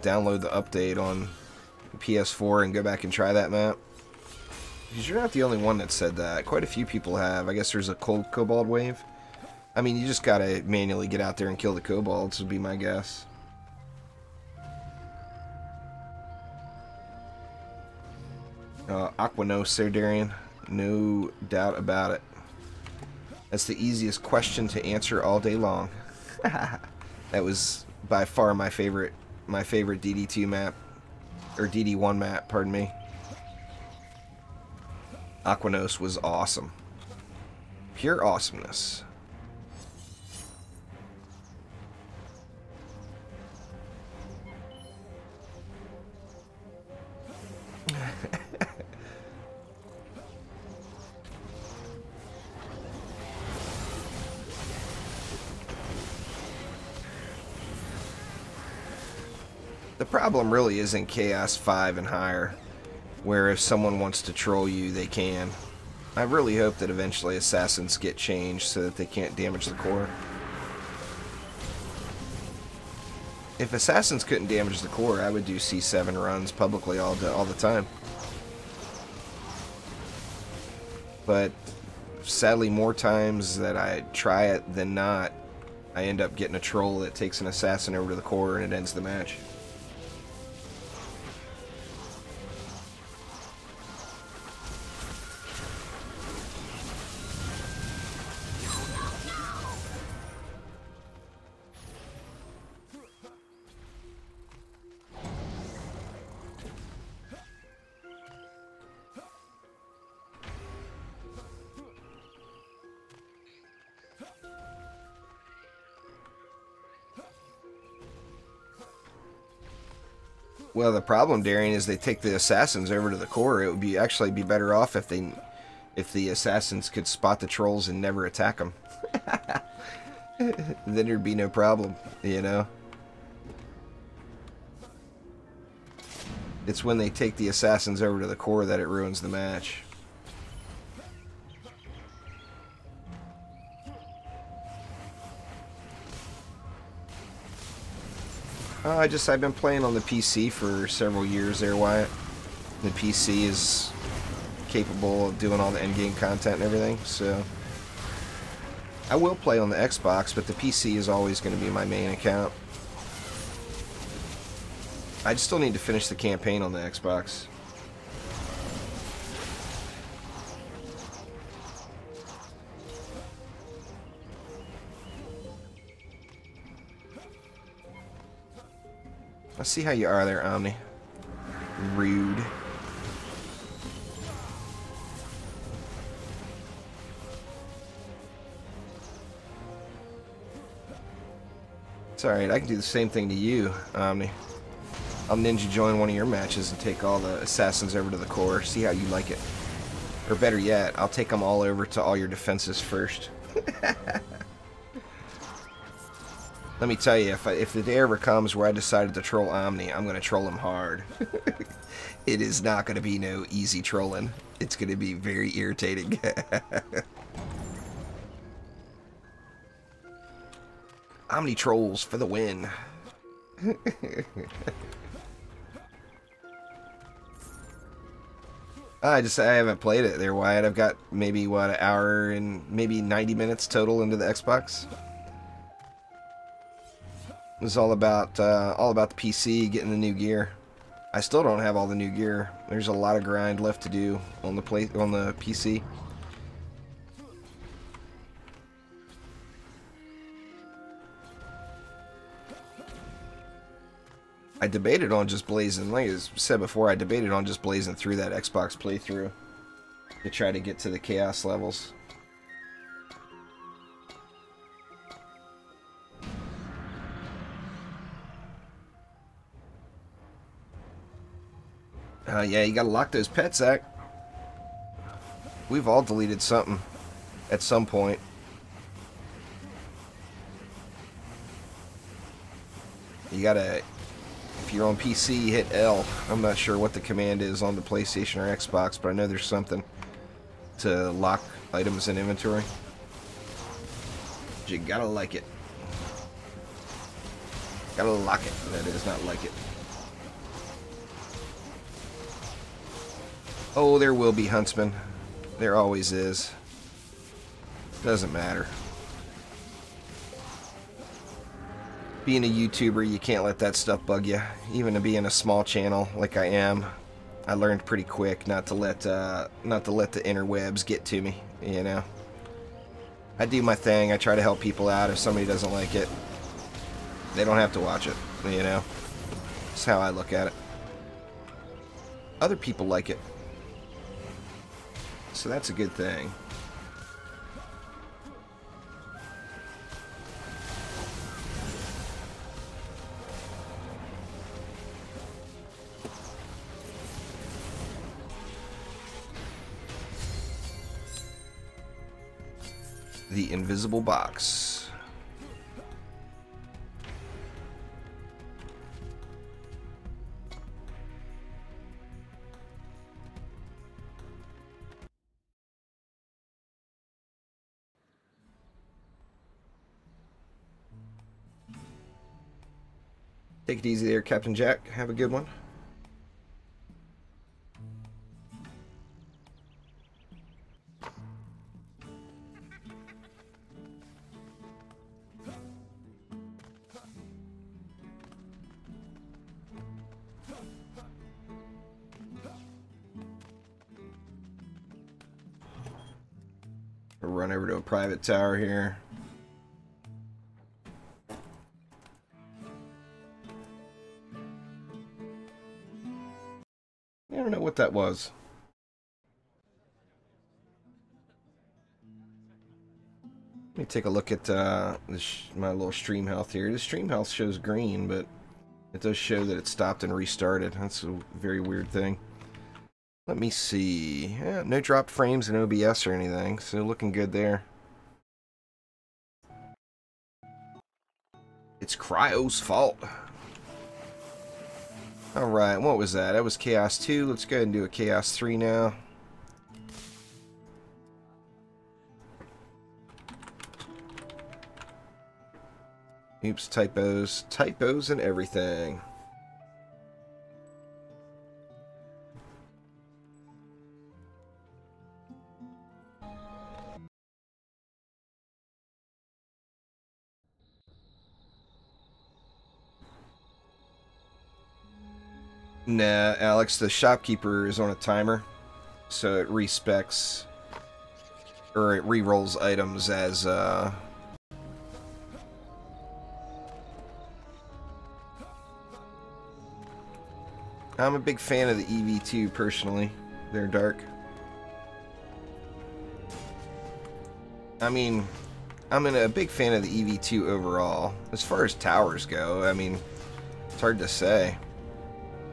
download the update on PS4 and go back and try that map. Because you're not the only one that said that. Quite a few people have. I guess there's a cold kobold wave. I mean, you just gotta manually get out there and kill the kobolds, would be my guess. Aquanos there, Darian. No doubt about it. That's the easiest question to answer all day long. That was by far my favorite DD2 map. Or DD1 map, pardon me. Aquanos was awesome. Pure awesomeness. The problem really is in Chaos 5 and higher, where if someone wants to troll you, they can. I really hope that eventually assassins get changed so that they can't damage the core. If assassins couldn't damage the core, I would do C7 runs publicly all the time. But sadly, more times that I try it than not, I end up getting a troll that takes an assassin over to the core and it ends the match. Well, the problem, Darian, is they take the assassins over to the core. It would actually be better off if the assassins could spot the trolls and never attack them. Then there'd be no problem, you know. It's when they take the assassins over to the core that it ruins the match. I've been playing on the PC for several years there, Wyatt. The PC is capable of doing all the endgame content and everything, so I will play on the Xbox, but the PC is always going to be my main account. I just still need to finish the campaign on the Xbox. Let's see how you are there, Omni. Rude. It's alright, I can do the same thing to you, Omni. I'll ninja join one of your matches and take all the assassins over to the core, see how you like it. Or better yet, I'll take them all over to all your defenses first. Let me tell you, if the day ever comes where I decided to troll Omni, I'm going to troll him hard. It is not going to be no easy trolling. It's going to be very irritating. Omni trolls for the win. I haven't played it there, Wyatt. I've got maybe, what, an hour and maybe 90 minutes total into the Xbox. It was all about the PC, getting the new gear. I still don't have all the new gear. There's a lot of grind left to do on the PC. I debated on just blazing, like I said before, I debated on just blazing through that Xbox playthrough to try to get to the chaos levels. Yeah, you gotta lock those pets, Zach. We've all deleted something at some point. You gotta, if you're on PC, hit L. I'm not sure what the command is on the PlayStation or Xbox, but I know there's something to lock items in inventory. You gotta like it. Gotta lock it. That is, not like it. Oh, there will be huntsmen. There always is. Doesn't matter. Being a YouTuber, you can't let that stuff bug you. Even to being a small channel like I am, I learned pretty quick not to let the interwebs get to me. You know, I do my thing. I try to help people out. If somebody doesn't like it, they don't have to watch it. You know, that's how I look at it. Other people like it. So that's a good thing. The invisible box. Take it easy there, Captain Jack. Have a good one. We'll run over to a private tower here. I don't know what that was. Let me take a look at my little stream health here. The stream health shows green, but it does show that it stopped and restarted. That's a very weird thing. Let me see. Yeah, no dropped frames in OBS or anything, so looking good there. It's Cryo's fault. Alright, what was that? That was Chaos 2. Let's go ahead and do a Chaos 3 now. Oops, typos. Typos and everything. Nah, Alex, the shopkeeper is on a timer, so it respecs, or it re-rolls items as, I'm a big fan of the EV2, personally. They're dark. I mean, I'm a big fan of the EV2 overall. As far as towers go, I mean, it's hard to say.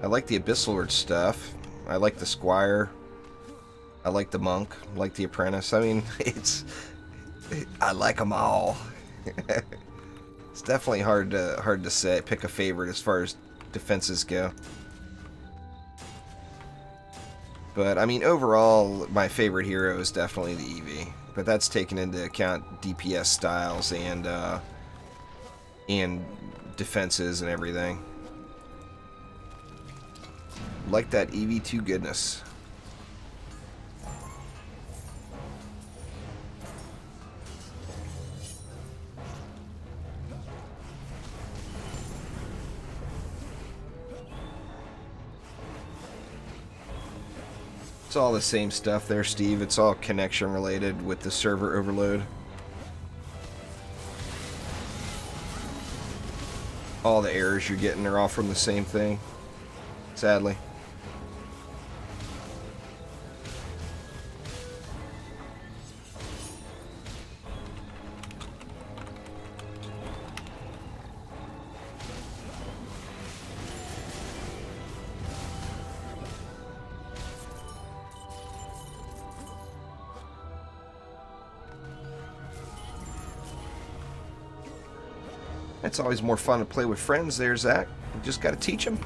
I like the Abyssal Lord stuff. I like the Squire. I like the Monk. I like the Apprentice. I mean, I like them all. It's definitely hard to say, pick a favorite as far as defenses go. But, I mean, overall, my favorite hero is definitely the EV. But that's taken into account DPS styles and defenses and everything. Like that EV2 goodness. It's all the same stuff there, Steve. It's all connection related with the server overload. All the errors you're getting are all from the same thing, sadly. It's always more fun to play with friends there, Zach. You just got to teach them.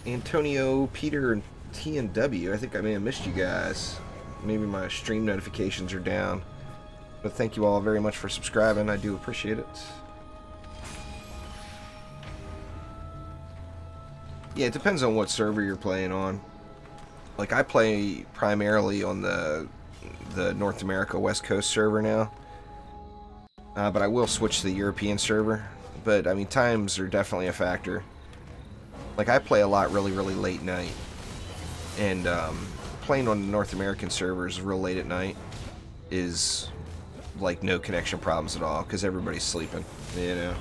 Antonio, Peter, and T and W. I think I may have missed you guys. Maybe my stream notifications are down. But thank you all very much for subscribing. I do appreciate it. Yeah, it depends on what server you're playing on. Like, I play primarily on the North America West Coast server now. But I will switch to the European server. But, I mean, times are definitely a factor. Like, I play a lot really late night. And playing on the North American servers real late at night is, like, no connection problems at all. Because everybody's sleeping, you know.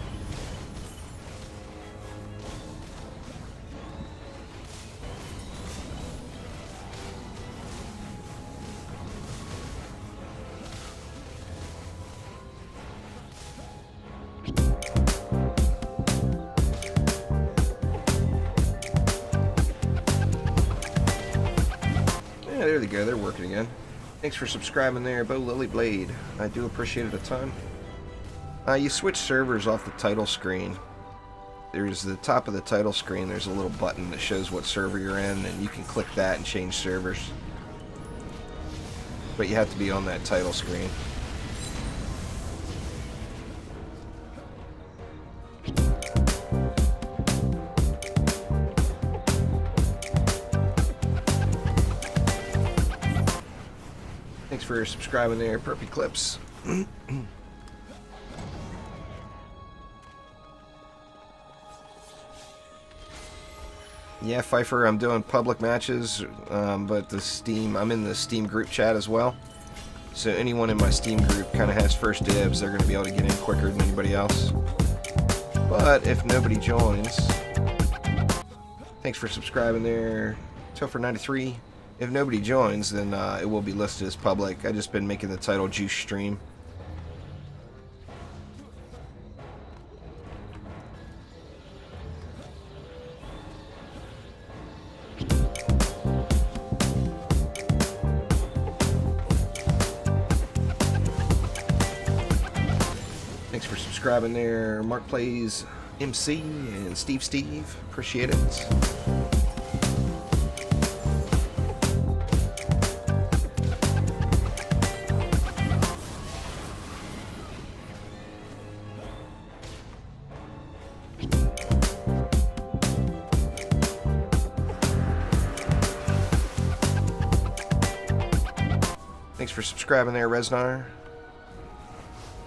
There they go, they're working again. Thanks for subscribing there, Bo Lily Blade. I do appreciate it a ton. You switch servers off the title screen. There's the top of the title screen, there's a little button that shows what server you're in, and you can click that and change servers. But you have to be on that title screen. Thanks for subscribing there, Perpy Clips. Yeah, Pfeiffer, I'm doing public matches, but I'm in the Steam group chat as well. So anyone in my Steam group kind of has first dibs. They're going to be able to get in quicker than anybody else. But if nobody joins, thanks for subscribing there, Topher93. If nobody joins, then it will be listed as public. I've just been making the title Juice Stream. subscribing there, Mark Plays MC and Steve. Appreciate it. Thanks for subscribing there, Resnar.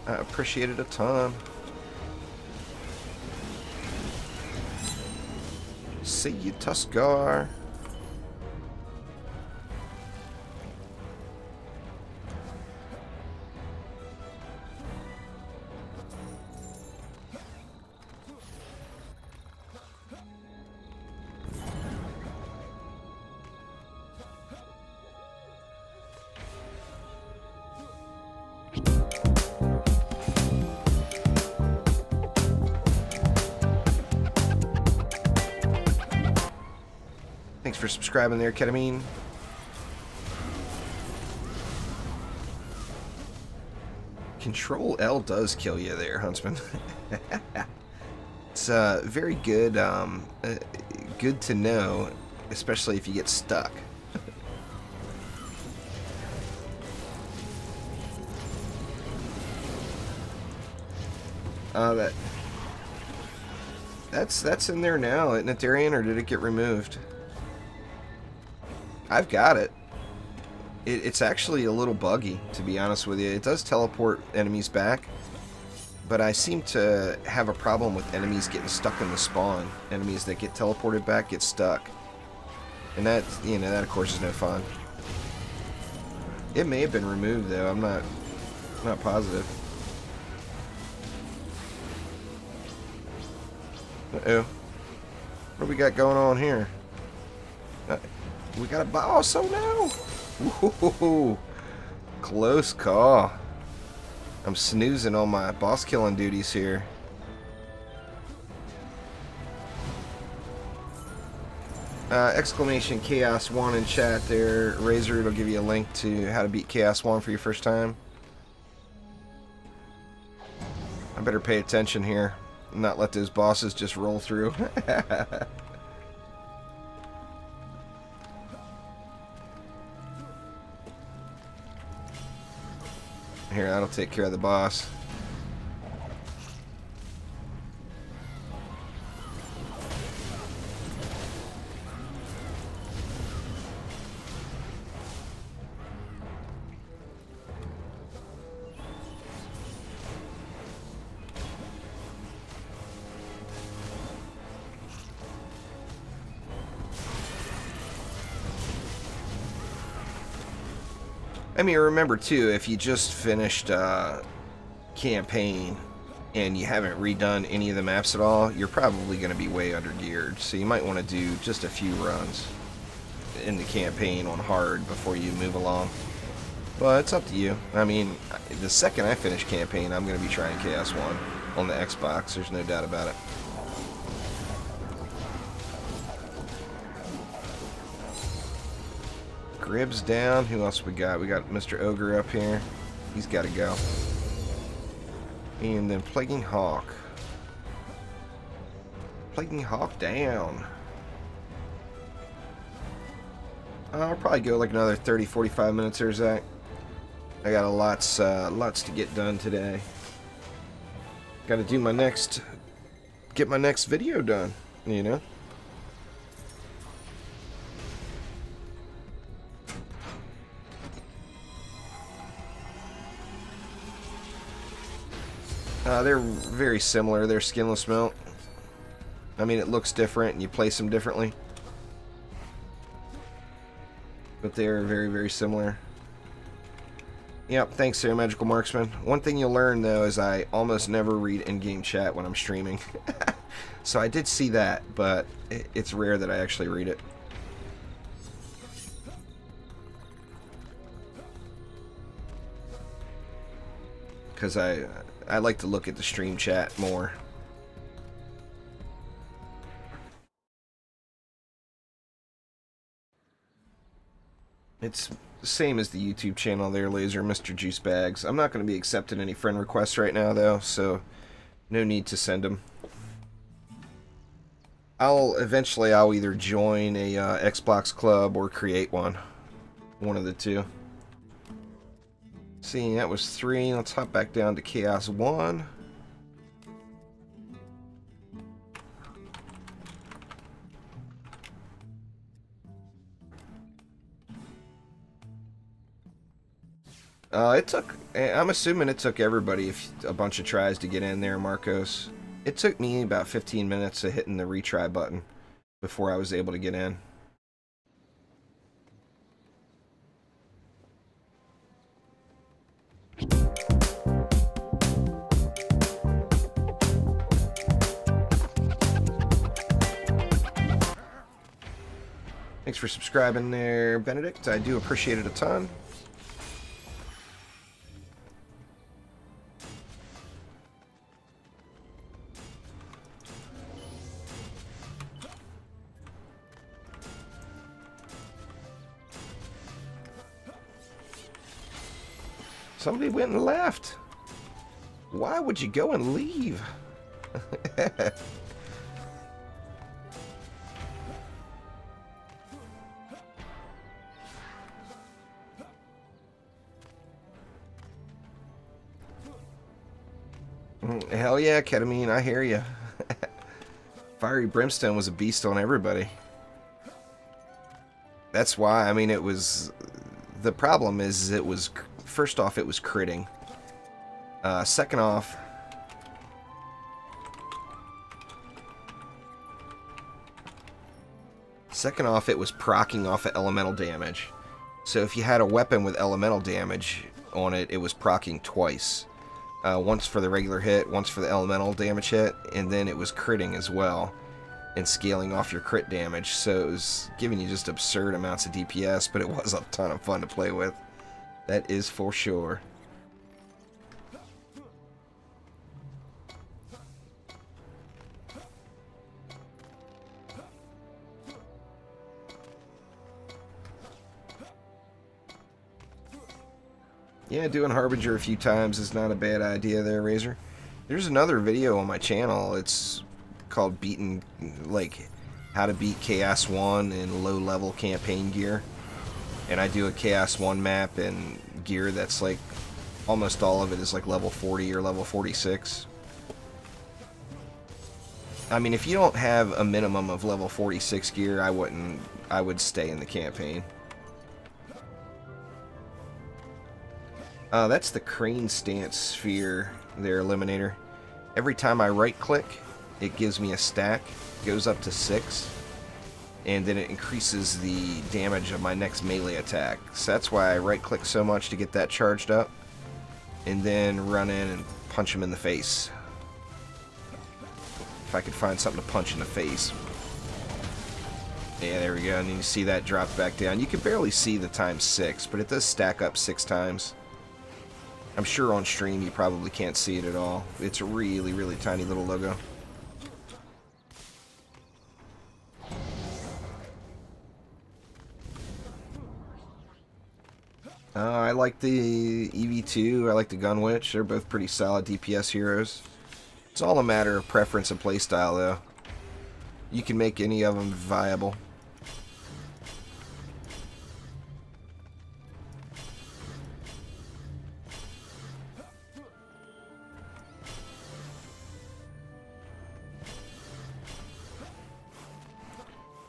I appreciate it a ton. See you, Tuskar. Thanks for subscribing there, Ketamine. Control L does kill you there, Huntsman. It's very good, good to know, especially if you get stuck. That's in there now, isn't it, Darian, or did it get removed? I've got it. It's actually a little buggy, to be honest with you. It does teleport enemies back, but I seem to have a problem with enemies getting stuck in the spawn. Enemies that get teleported back get stuck. And that, you know, that of course is no fun. It may have been removed though, I'm not positive. Uh-oh. What do we got going on here? We got a boss, oh no! Ooh, close call. I'm snoozing on my boss killing duties here. Exclamation Chaos 1 in chat there. Razor, it'll give you a link to how to beat Chaos 1 for your first time. I better pay attention here and not let those bosses just roll through. Here, that'll take care of the boss. I mean, remember too, if you just finished campaign and you haven't redone any of the maps at all, you're probably going to be way under geared. So you might want to do just a few runs in the campaign on hard before you move along. But it's up to you. I mean, the second I finish campaign, I'm going to be trying Chaos 1 on the Xbox. There's no doubt about it. Grib's down. Who else we got? We got Mr. Ogre up here. He's got to go. And then Plaguing Hawk. Plaguing Hawk down. I'll probably go like another 30-45 minutes here, Zach. I got lots to get done today. Got to do my next, get my next video done, you know. They're very similar. They're skinless melt. I mean, it looks different and you place them differently. But they're very, very similar. Yep, thanks there, Magical Marksman. One thing you'll learn, though, is I almost never read in-game chat when I'm streaming. So I did see that, but it's rare that I actually read it. Because I like to look at the stream chat more. It's the same as the YouTube channel there, Laser, Mr. Juice Bags. I'm not going to be accepting any friend requests right now, though, so No need to send them. Eventually I'll either join a Xbox club or create one. One of the two. See, that was 3. Let's hop back down to Chaos 1. I'm assuming it took everybody a bunch of tries to get in there, Marcos. It took me about 15 minutes of hitting the retry button before I was able to get in. Thanks for subscribing there, Benedict. I do appreciate it a ton. Somebody went and left. Why would you go and leave? Hell yeah, ketamine, I hear you. Fiery Brimstone was a beast on everybody. That's why, I mean, it was... The problem is, it was... First off, it was critting. Second off... it was proccing off of elemental damage. So if you had a weapon with elemental damage on it, it was proccing twice. Once for the regular hit, once for the elemental damage hit, and then it was critting as well, and scaling off your crit damage. So it was giving you just absurd amounts of DPS, but it was a ton of fun to play with. That is for sure. Yeah, doing Harbinger a few times is not a bad idea there, Razor. There's another video on my channel. It's called how to beat Chaos 1 in low-level campaign gear. And I do a Chaos 1 map in gear that's like, almost all of it is like level 40 or level 46. I mean, if you don't have a minimum of level 46 gear, I would stay in the campaign. That's the crane stance sphere there, Eliminator. Every time I right click, it gives me a stack, goes up to 6, and then it increases the damage of my next melee attack. So that's why I right click so much to get that charged up, and then run in and punch him in the face. If I could find something to punch in the face. Yeah, there we go, and you see that drop back down. You can barely see the times 6, but it does stack up 6 times. I'm sure on stream you probably can't see it at all. It's a really, really tiny little logo. I like the EV2, I like the Gunwitch. They're both pretty solid DPS heroes. It's all a matter of preference and playstyle, though. You can make any of them viable.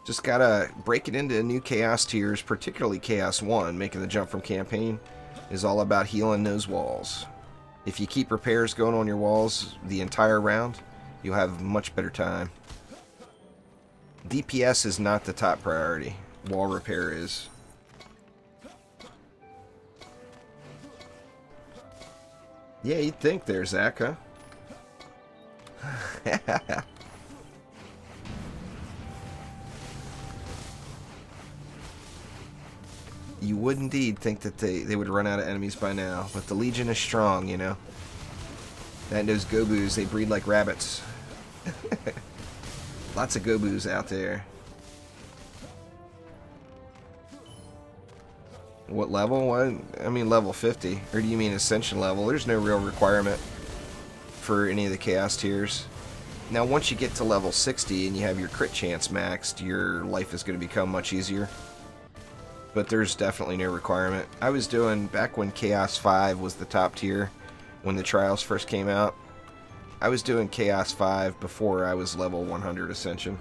Just gotta break it into new Chaos tiers, particularly Chaos 1. Making the jump from campaign is all about healing those walls. If you keep repairs going on your walls the entire round, you'll have much better time. DPS is not the top priority. Wall repair is. Yeah, you'd think there, Zach, huh? You would indeed think that they would run out of enemies by now, but the Legion is strong, you know. And those Gobus, they breed like rabbits. Lots of Gobus out there. What level? What? I mean level 50. Or do you mean Ascension level? There's no real requirement for any of the Chaos tiers. Now, once you get to level 60 and you have your crit chance maxed, your life is going to become much easier. But there's definitely no requirement. I was doing, back when Chaos 5 was the top tier, when the Trials first came out, I was doing Chaos 5 before I was level 100 Ascension.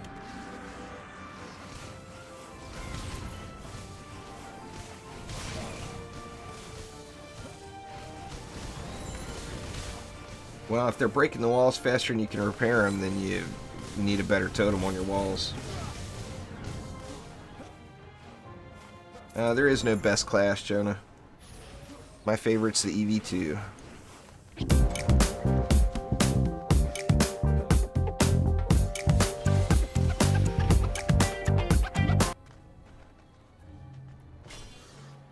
Well, if they're breaking the walls faster than you can repair them, then you need a better totem on your walls. There is no best class, Jonah. My favorite's the EV2.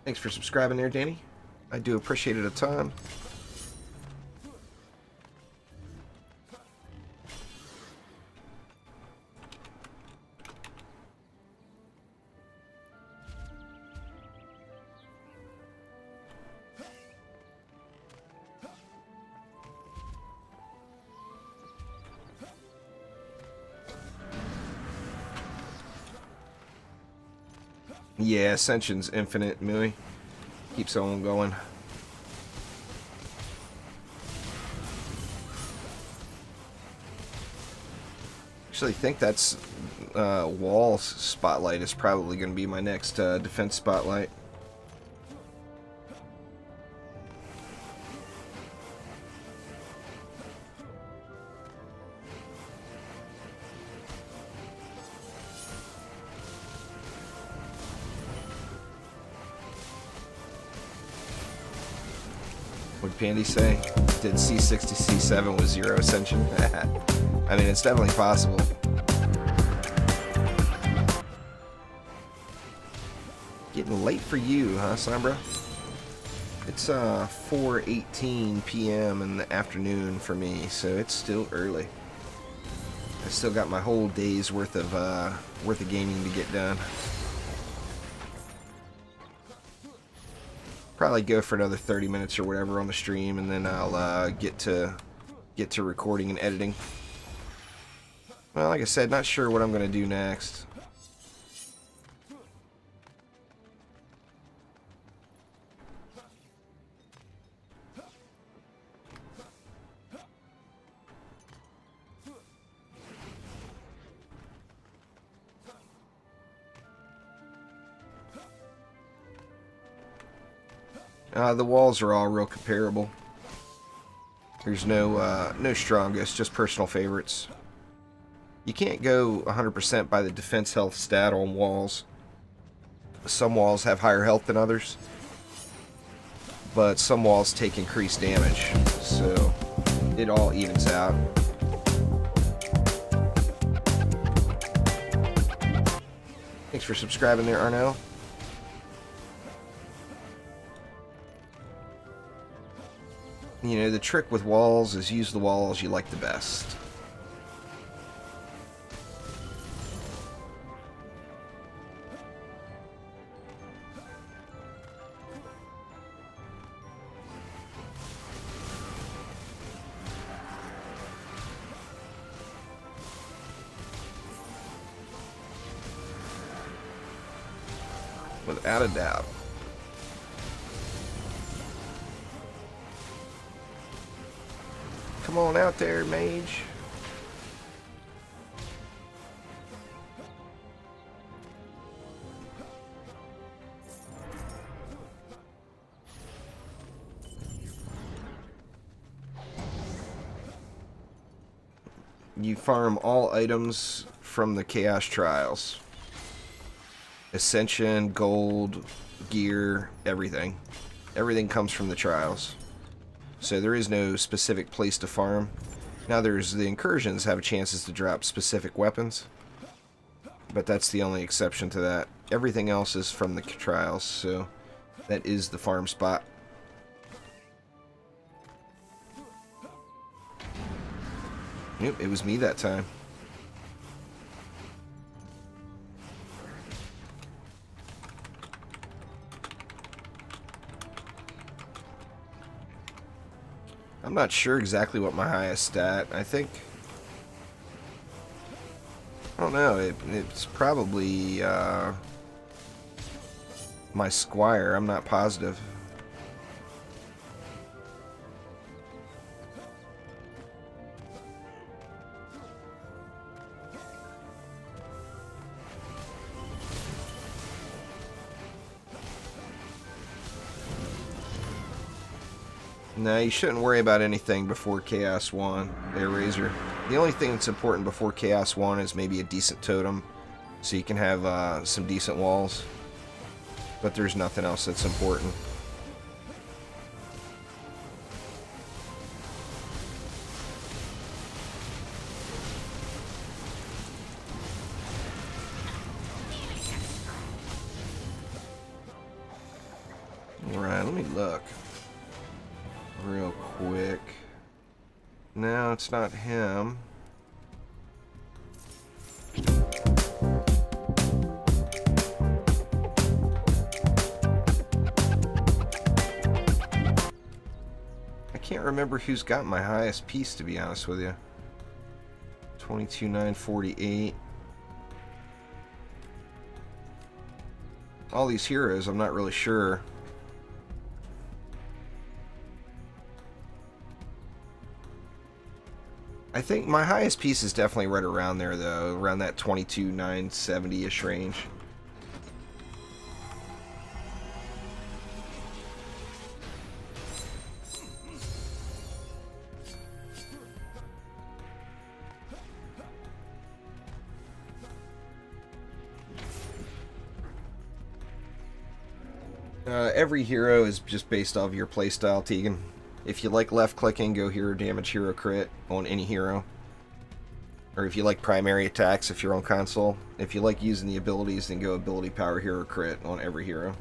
Thanks for subscribing there, Danny. I do appreciate it a ton. Yeah, Ascension's infinite, Mui. Keeps on going. Actually, think that's wall spotlight is probably going to be my next defense spotlight. What did Pandy say? Did C6 to C7 with 0 Ascension? I mean, it's definitely possible. Getting late for you, huh, Sombra? It's 4:18 p.m. in the afternoon for me, so it's still early. I still got my whole day's worth of gaming to get done. Probably go for another 30 minutes or whatever on the stream, and then I'll get to recording and editing. Well, like I said, not sure what I'm going to do next. The walls are all real comparable. There's no strongest, just personal favorites. You can't go 100% by the defense health stat on walls. Some walls have higher health than others, but some walls take increased damage, so it all evens out. Thanks for subscribing there, Arnell. You know, the trick with walls is use the walls you like the best. Without a doubt. Come on out there, mage. You farm all items from the Chaos Trials. Ascension, gold, gear, everything. Everything comes from the Trials. So there is no specific place to farm. Now there's the incursions have chances to drop specific weapons, but that's the only exception to that. Everything else is from the trials, so that is the farm spot. Yep, it was me that time. I'm not sure exactly what my highest stat. I think... I don't know. It's probably my Squire. I'm not positive. No, you shouldn't worry about anything before Chaos 1, there, Razor. The only thing that's important before Chaos 1 is maybe a decent totem, so you can have some decent walls. But there's nothing else that's important. Alright, let me look real quick. No, it's not him. I can't remember who's got my highest piece, to be honest with you. 22,948. All these heroes, I'm not really sure. I think my highest piece is definitely right around there, though, around that 22,970-ish range. Every hero is just based off your playstyle, Tegan. If you like left clicking, go hero damage, hero crit on any hero. Or if you like primary attacks, if you're on console. If you like using the abilities, then go ability power, hero crit on every hero.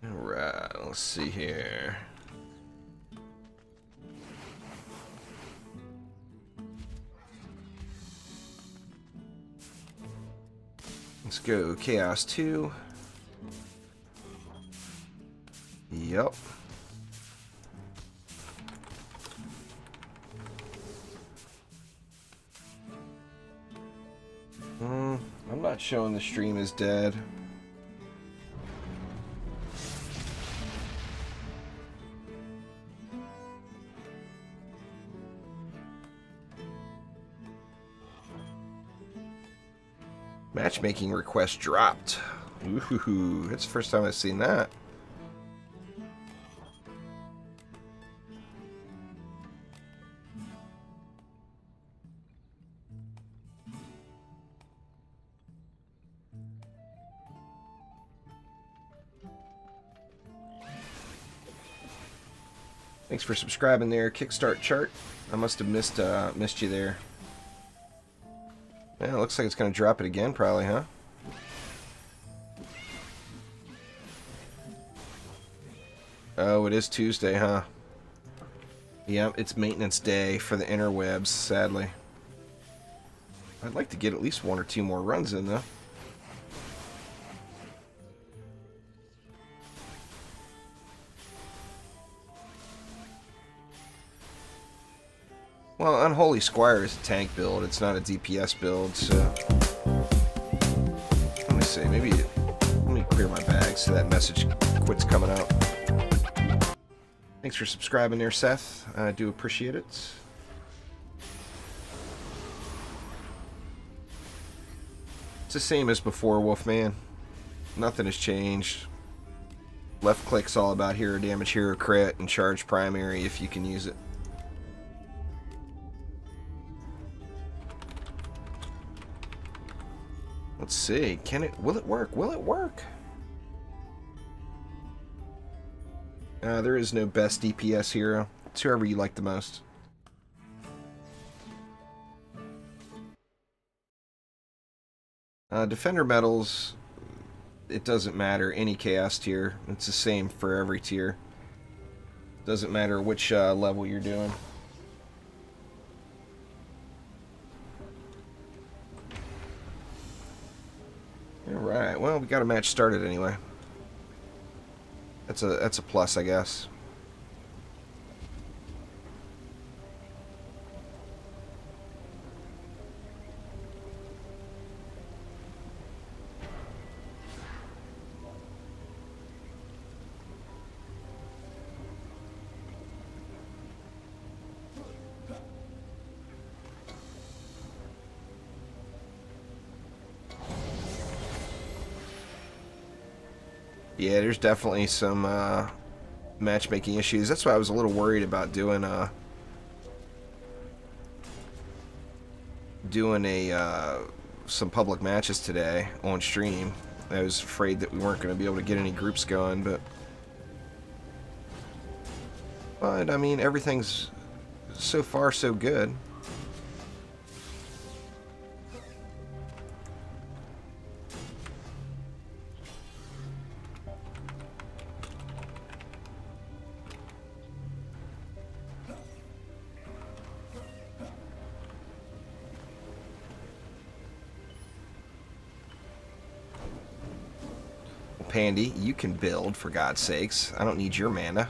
Alright, let's see here. Let's go Chaos 2. Yup. I'm not showing the stream as dead. Matchmaking request dropped. Ooh, that's the first time I've seen that. Thanks for subscribing there, Kickstart Chart. I must have missed you there. Yeah, it looks like it's going to drop it again, probably, huh? Oh, it is Tuesday, huh? Yep, it's maintenance day for the interwebs, sadly. I'd like to get at least 1 or 2 more runs in, though. Well, Unholy Squire is a tank build. It's not a DPS build, so... Let me see. Maybe... Let me clear my bag so that message quits coming out. Thanks for subscribing there, Seth. I do appreciate it. It's the same as before, Wolfman. Nothing has changed. Left click's all about hero damage, hero crit, and charge primary if you can use it. Let's see. Will it work? Will it work? There is no best DPS hero. It's whoever you like the most. Defender medals, it doesn't matter. Any chaos tier. It's the same for every tier. Doesn't matter which level you're doing. Alright, well, we got a match started anyway. That's a plus, I guess. Yeah, there's definitely some matchmaking issues. That's why I was a little worried about doing some public matches today on stream. I was afraid that we weren't going to be able to get any groups going, but I mean, everything's so far so good. Pandy, you can build, for God's sakes. I don't need your mana.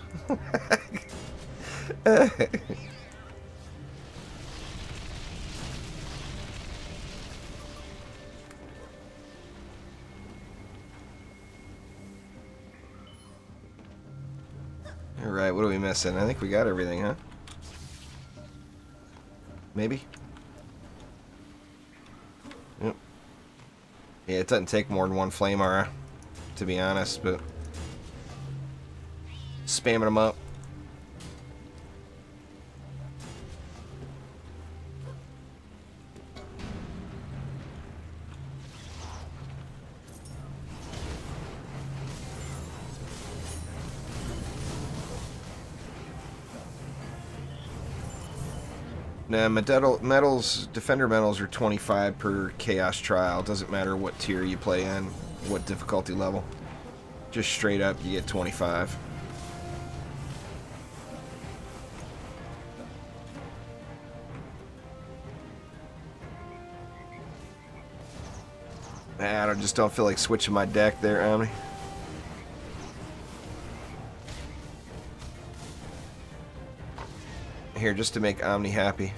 Alright, what are we missing? I think we got everything, huh? Maybe? Yep. Yeah, it doesn't take more than one flame aura, to be honest, but spamming them up. Nah, defender medals are 25 per chaos trial. Doesn't matter what tier you play in, what difficulty level. Just straight up, you get 25. I just don't feel like switching my deck there, Omni. Here, just to make Omni happy.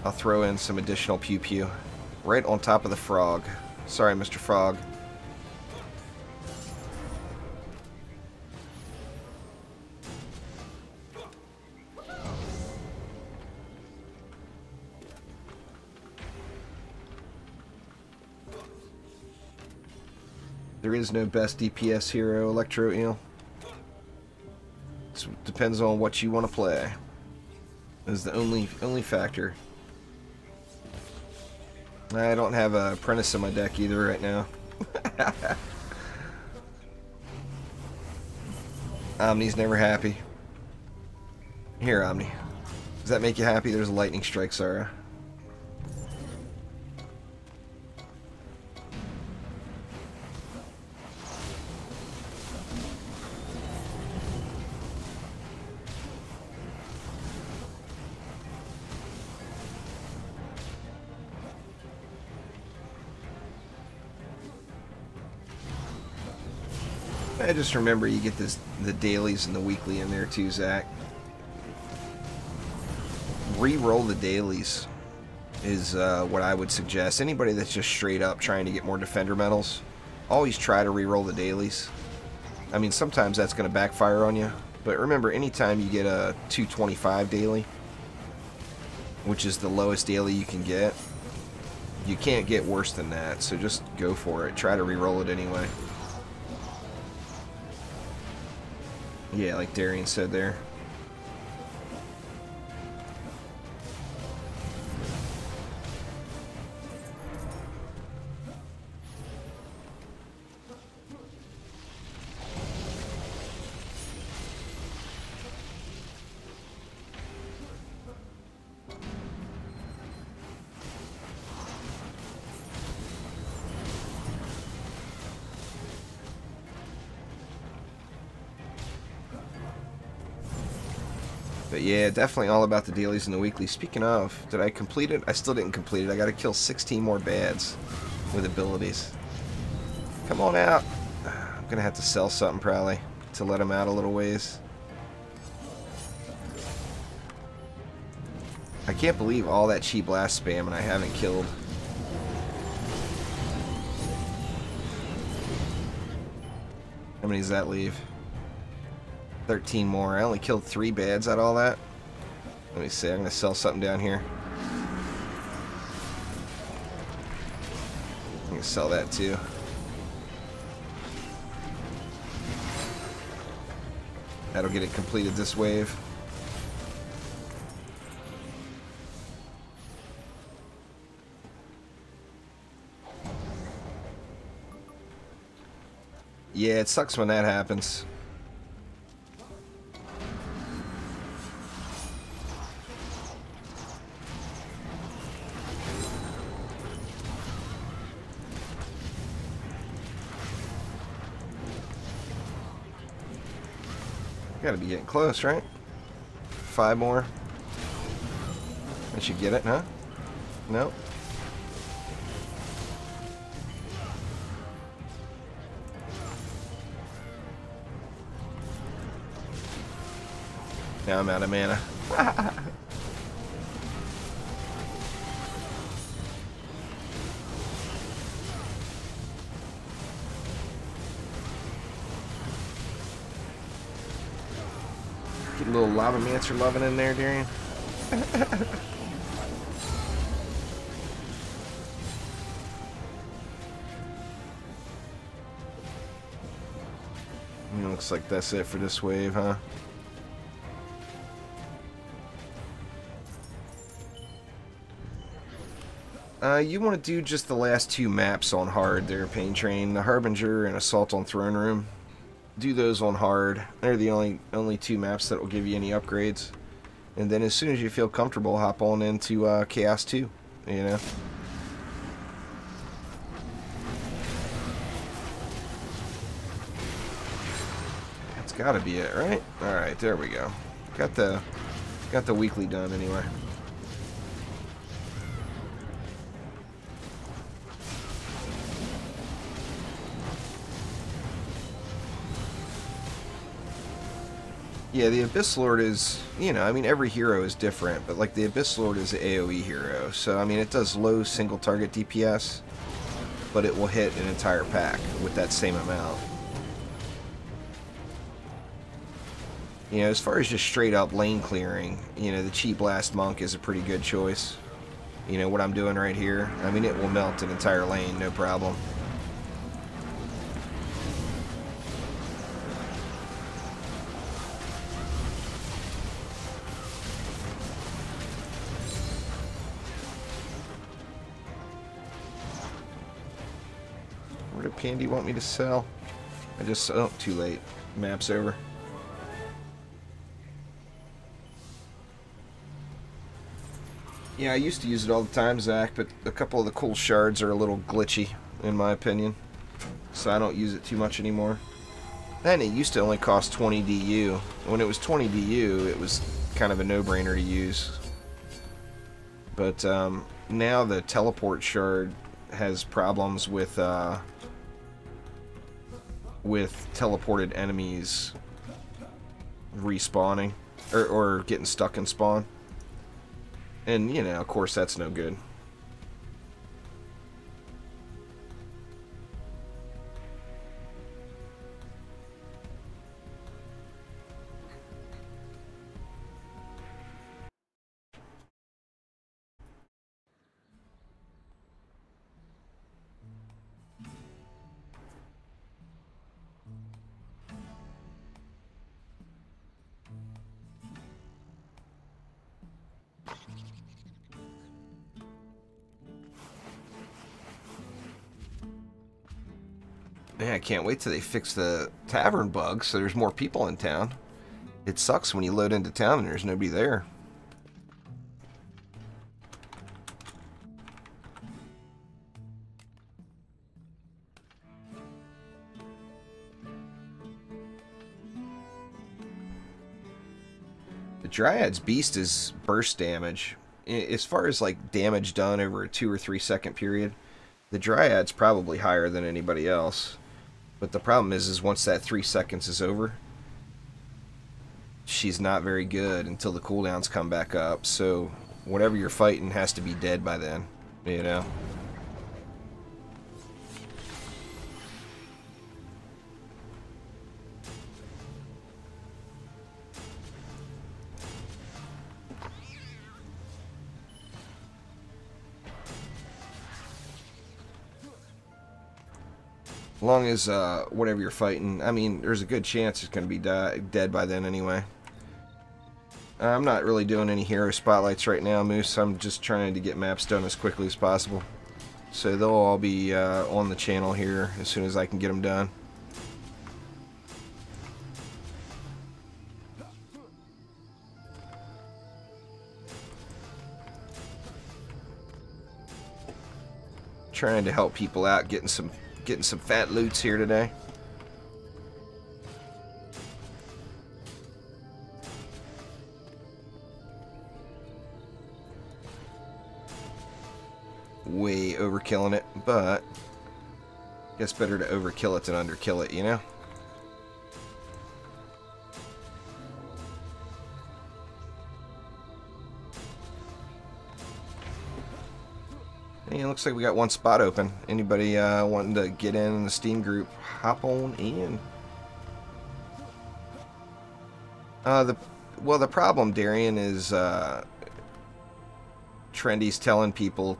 I'll throw in some additional pew-pew. Right on top of the frog. Sorry, Mr. Frog. There is no best DPS hero, Electro Eel. It depends on what you want to play. Is the only factor. I don't have a Apprentice in my deck either right now. Omni's never happy. Here, Omni. Does that make you happy? There's a Lightning Strike, Sarah. I just remember you get the dailies and the weekly in there too, Zach. Re-roll the dailies is what I would suggest. Anybody that's just straight up trying to get more defender medals, always try to re-roll the dailies. I mean, sometimes that's going to backfire on you, but remember, anytime you get a 225 daily, which is the lowest daily you can get, you can't get worse than that, so just go for it. Try to re-roll it anyway. Yeah, like Darian said there. But yeah, definitely all about the dailies and the weeklies. Speaking of, did I complete it? I still didn't complete it. I gotta kill 16 more bads with abilities. Come on out. I'm gonna have to sell something probably to let them out a little ways. I can't believe all that chi blast spam and I haven't killed. How many does that leave? 13 more. I only killed 3 bads out of all that. Let me see. I'm going to sell something down here. I'm going to sell that too. That'll get it completed this wave. Yeah, it sucks when that happens. Gotta be getting close, right? 5 more. I should get it, huh? Nope. Now I'm out of mana. Get a little lava mancer loving in there, Darian. Looks like that's it for this wave, huh? You want to do just the last 2 maps on hard there, Pain Train. The Harbinger and Assault on Throne Room. Do those on hard. They're the only 2 maps that will give you any upgrades. And then as soon as you feel comfortable, hop on into Chaos 2, you know? That's gotta be it, right? Alright, there we go. Got the weekly done anyway. Yeah, the Abyss Lord is, you know, I mean, every hero is different, but like the Abyss Lord is an AoE hero, so I mean, it does low single target DPS, but it will hit an entire pack with that same amount. You know, as far as just straight up lane clearing, you know, the Chi Blast Monk is a pretty good choice. You know, what I'm doing right here, I mean, it will melt an entire lane, no problem. Where did Pandy want me to sell? I just... oh, too late. Map's over. Yeah, I used to use it all the time, Zach, but a couple of the cool shards are a little glitchy, in my opinion. So I don't use it too much anymore. And it used to only cost 20 DU. When it was 20 DU, it was kind of a no-brainer to use. But now the teleport shard has problems with teleported enemies respawning or getting stuck in spawn. And, you know, of course that's no good. Yeah, I can't wait till they fix the tavern bug so there's more people in town. It sucks when you load into town and there's nobody there. The Dryad's beast is burst damage. As far as like damage done over a 2 or 3 second period, the Dryad's probably higher than anybody else. But the problem is once that 3 seconds is over, she's not very good until the cooldowns come back up. So whatever you're fighting has to be dead by then, you know. As long as whatever you're fighting, I mean, there's a good chance it's going to be dead by then anyway. I'm not really doing any hero spotlights right now, Moose. I'm just trying to get maps done as quickly as possible. So they'll all be on the channel here as soon as I can get them done. Trying to help people out, getting some fat loots here today. Way overkilling it, but guess better to overkill it than underkill it, you know? Hey, it looks like we got one spot open. Anybody wanting to get in the Steam group, hop on in. Well, the problem, Darian, is Trendy's telling people,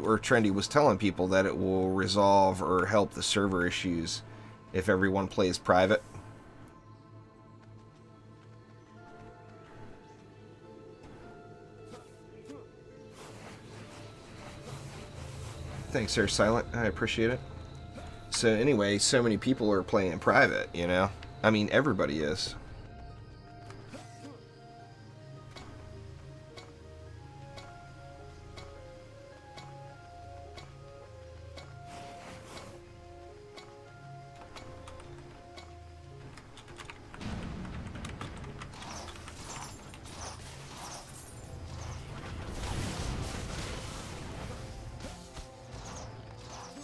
or Trendy was telling people that it will resolve or help the server issues if everyone plays private. Thanks, Sir Silent. I appreciate it. So anyway, so many people are playing private, you know? I mean, everybody is.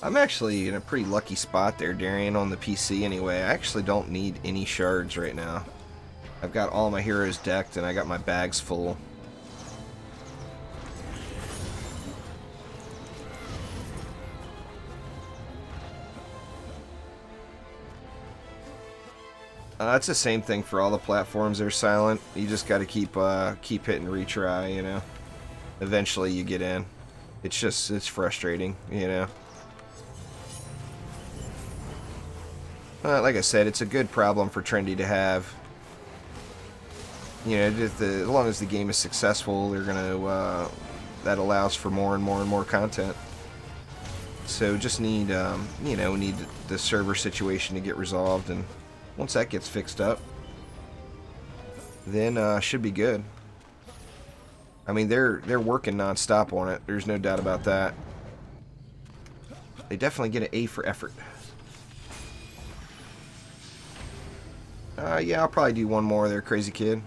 I'm actually in a pretty lucky spot there, Darian, on the PC anyway. I actually don't need any shards right now. I've got all my heroes decked and I got my bags full. It's the same thing for all the platforms. They're silent. You just got to keep hitting retry, you know. Eventually you get in. It's frustrating, you know. Like I said, it's a good problem for Trendy to have. You know, as long as the game is successful, they're gonna that allows for more and more and more content. So just need you know, need the server situation to get resolved, and once that gets fixed up, then should be good. I mean, they're working non-stop on it. There's no doubt about that. They definitely get an A for effort. Yeah, I'll probably do one more there, Crazy Kid.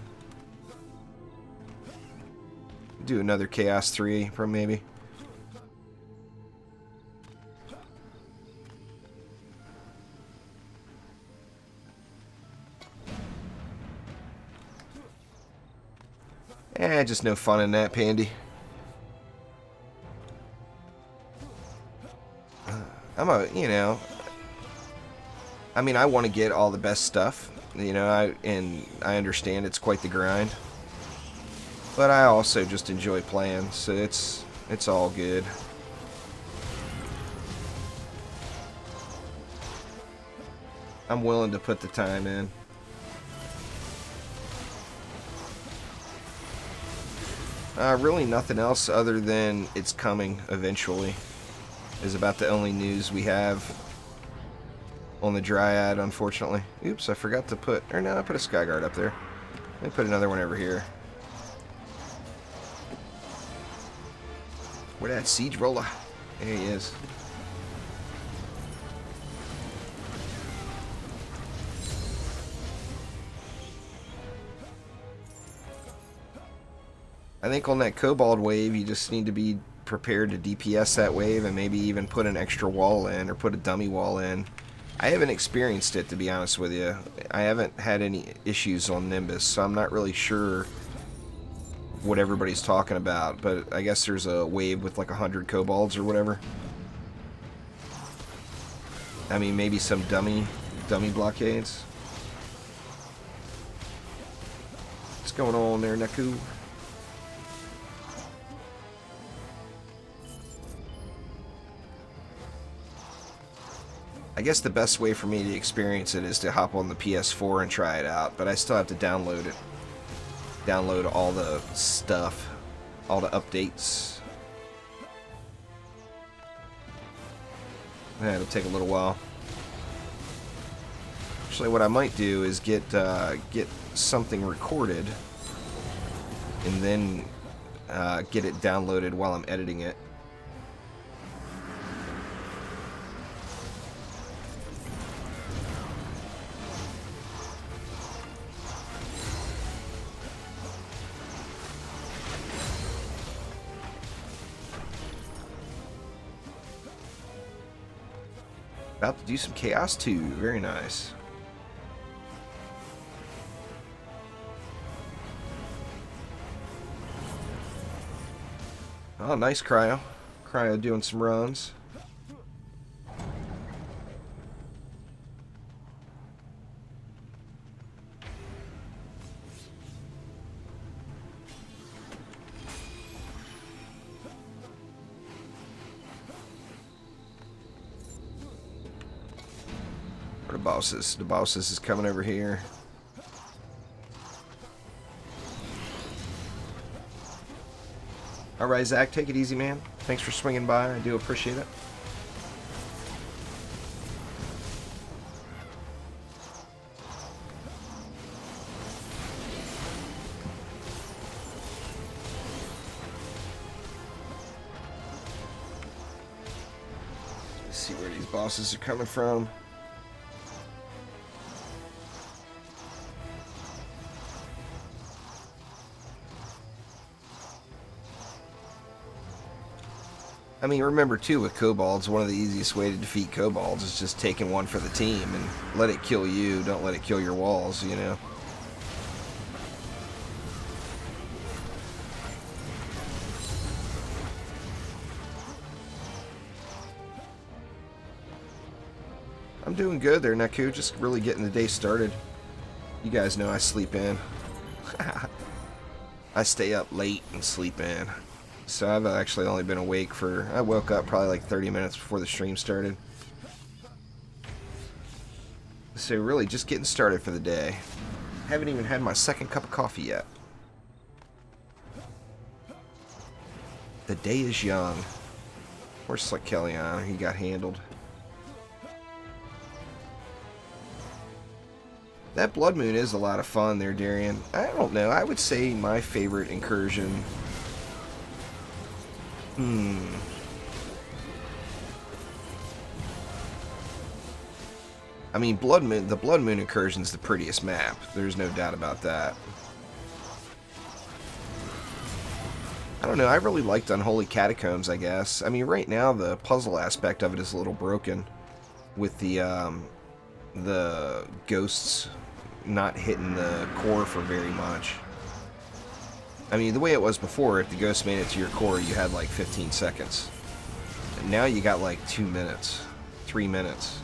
Do another Chaos 3 from maybe. Just no fun in that, Pandy. You know, I mean, I want to get all the best stuff. You know, I understand it's quite the grind, but I also just enjoy playing, so it's all good. I'm willing to put the time in. Really nothing else other than it's coming eventually is about the only news we have on the Dryad, unfortunately. Oops, I forgot to put, or no, I put a Skyguard up there. Let me put another one over here. Where that Siege Roller? There he is. I think on that Kobold wave, you just need to be prepared to DPS that wave and maybe even put an extra wall in or put a dummy wall in. I haven't experienced it, to be honest with you. I haven't had any issues on Nimbus, so I'm not really sure what everybody's talking about, but I guess there's a wave with like 100 kobolds or whatever. I mean, maybe some dummy blockades. What's going on there, Naku? I guess the best way for me to experience it is to hop on the PS4 and try it out, but I still have to download it. Download all the stuff, all the updates. Yeah, it'll take a little while. Actually, what I might do is get something recorded and then get it downloaded while I'm editing it. About to do some chaos too. Very nice. Oh, nice Cryo. Cryo doing some runs. The bosses is coming over here. Alright, Zach, take it easy, man. Thanks for swinging by. I do appreciate it. Let's see where these bosses are coming from. I mean, remember too, with kobolds, one of the easiest way to defeat kobolds is just taking one for the team and let it kill you. Don't let it kill your walls, you know. I'm doing good there, Naku. Just really getting the day started. You guys know I sleep in. I stay up late and sleep in. So I've actually only been awake for... I woke up probably like 30 minutes before the stream started. So really just getting started for the day. Haven't even had my second cup of coffee yet. The day is young. Where's Slick Kellyanne? He got handled. That Blood Moon is a lot of fun there, Darian. I don't know. I would say my favorite incursion... I mean, the Blood Moon incursion's the prettiest map. There's no doubt about that. I don't know. I really liked Unholy Catacombs, I guess. I mean, right now the puzzle aspect of it is a little broken with the ghosts not hitting the core for very much. I mean, the way it was before, if the ghost made it to your core, you had like 15 seconds. And now you got like 2 minutes, 3 minutes.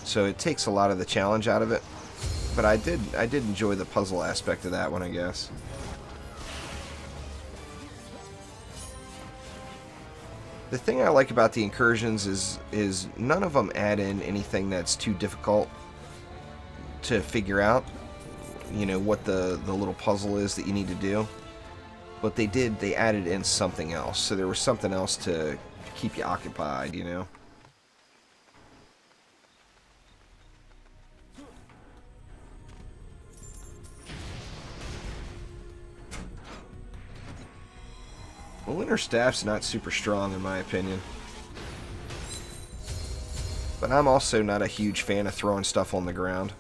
So it takes a lot of the challenge out of it. But I did enjoy the puzzle aspect of that one, I guess. The thing I like about the incursions is none of them add in anything that's too difficult to figure out. You know, what the little puzzle is that you need to do. But they added in something else. So there was something else to keep you occupied, you know. Well, Lunar Staff's not super strong in my opinion. But I'm also not a huge fan of throwing stuff on the ground.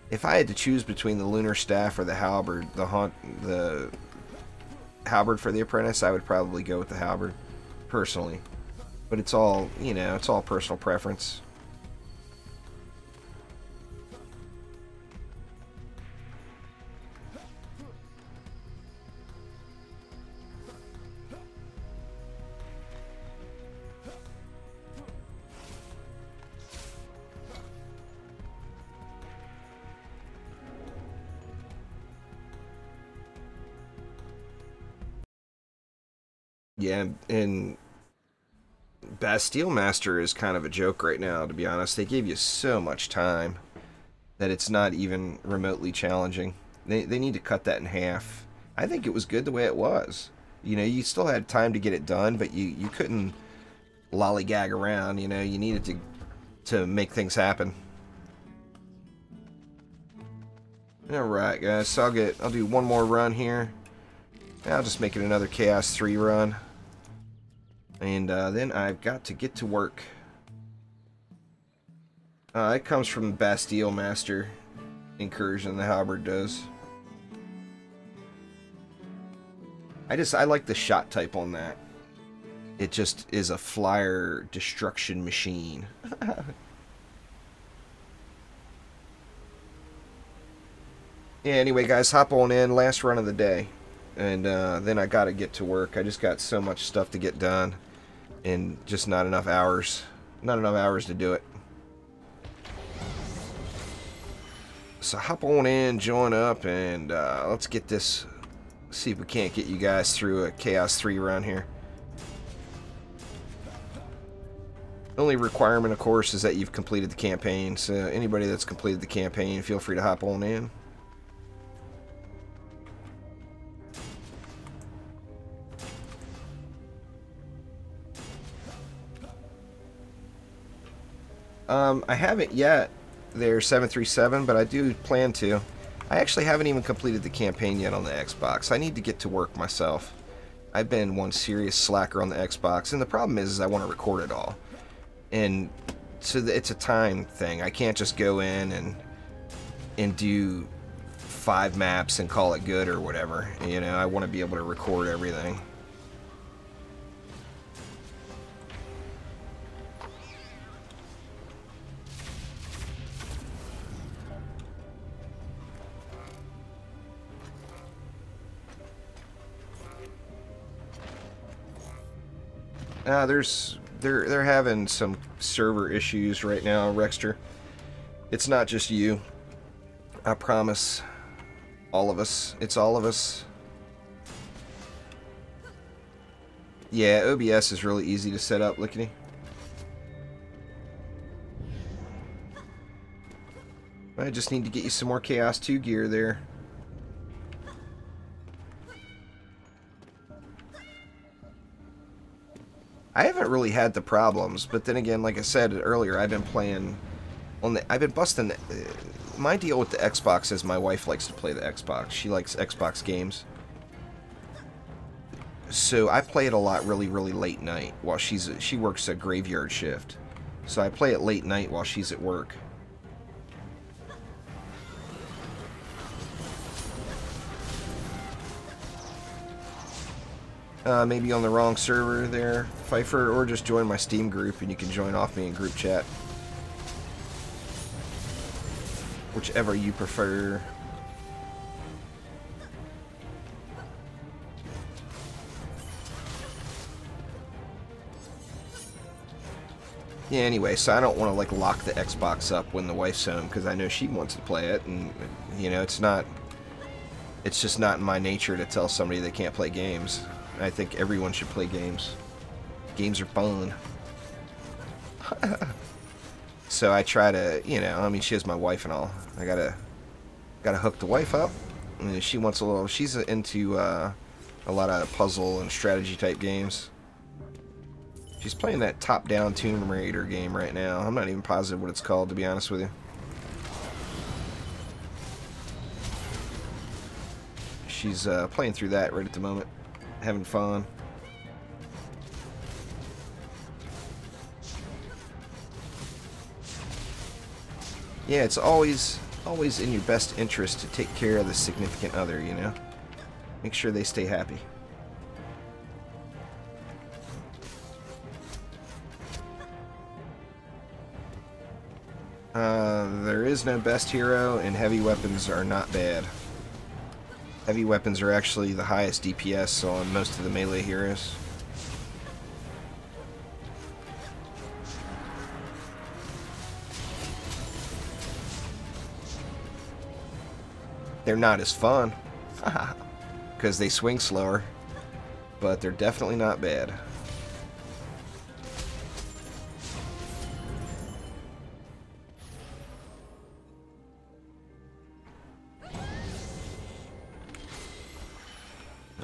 If I had to choose between the Lunar Staff or the Halberd, the halberd for the apprentice, I would probably go with the halberd, personally. But it's all, you know, it's all personal preference. Yeah, and Bastille Master is kind of a joke right now, to be honest. They gave you so much time that it's not even remotely challenging. They need to cut that in half. I think it was good the way it was. You know, you still had time to get it done, but you couldn't lollygag around, you know. You needed to make things happen. Alright, guys, so I'll do one more run here. I'll just make it another Chaos 3 run. And then I've got to get to work. It comes from the Bastille Master incursion, the halberd does. I like the shot type on that. It just is a flyer destruction machine. Yeah, anyway, guys, hop on in. Last run of the day. And then I gotta get to work. I just got so much stuff to get done. And just not enough hours. Not enough hours to do it. So hop on in, join up, and let's get this. See if we can't get you guys through a Chaos 3 run here. The only requirement, of course, is that you've completed the campaign. So anybody that's completed the campaign, feel free to hop on in. I haven't yet, there 737, but I do plan to. I actually haven't even completed the campaign yet on the Xbox. I need to get to work myself. I've been one serious slacker on the Xbox, and the problem is I want to record it all. And so it's a time thing. I can't just go in and do 5 maps and call it good or whatever. You know, I want to be able to record everything. They're having some server issues right now, Rexter. It's not just you. I promise. All of us. It's all of us. Yeah, OBS is really easy to set up, Lickety. I just need to get you some more Chaos 2 gear there. I haven't really had the problems, but then again, like I said earlier, I've been playing on the. I've been busting. My deal with the Xbox is my wife likes to play the Xbox. She likes Xbox games, so I play it a lot, really late night while she works a graveyard shift. So I play it late night while she's at work. Maybe on the wrong server there, Pfeiffer, or just join my Steam group and you can join off me in group chat. Whichever you prefer. Yeah, anyway, so I don't want to like lock the Xbox up when the wife's home because I know she wants to play it, and you know, it's just not in my nature to tell somebody they can't play games. I think everyone should play games. Games are fun. So I try to, you know, I mean, she is my wife and all. I gotta hook the wife up. And she wants a little. She's into a lot of puzzle and strategy type games. She's playing that top-down Tomb Raider game right now. I'm not even positive what it's called, to be honest with you. She's playing through that right at the moment. Having fun. Yeah, it's always in your best interest to take care of the significant other, you know? Make sure they stay happy. There is no best hero, and heavy weapons are not bad. Heavy weapons are actually the highest DPS on most of the melee heroes. They're not as fun, because they swing slower, but they're definitely not bad.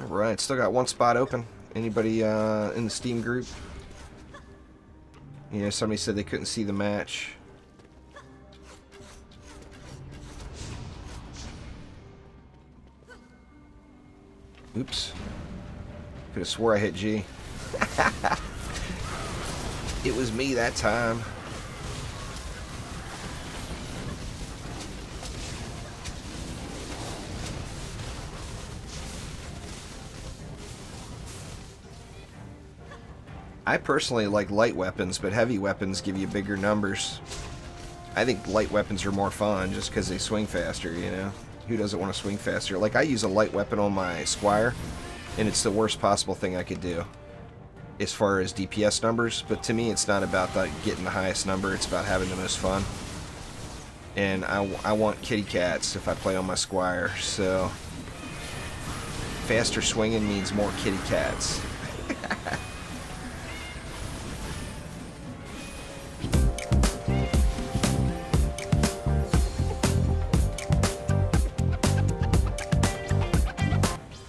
Alright, still got one spot open. Anybody in the Steam group? You know, somebody said they couldn't see the match. Oops. Could have swore I hit G. It was me that time. I personally like light weapons, but heavy weapons give you bigger numbers. I think light weapons are more fun just because they swing faster, you know? Who doesn't want to swing faster? Like, I use a light weapon on my Squire, and it's the worst possible thing I could do as far as DPS numbers, but to me it's not about getting the highest number, it's about having the most fun. And I want kitty cats if I play on my Squire, so faster swinging means more kitty cats.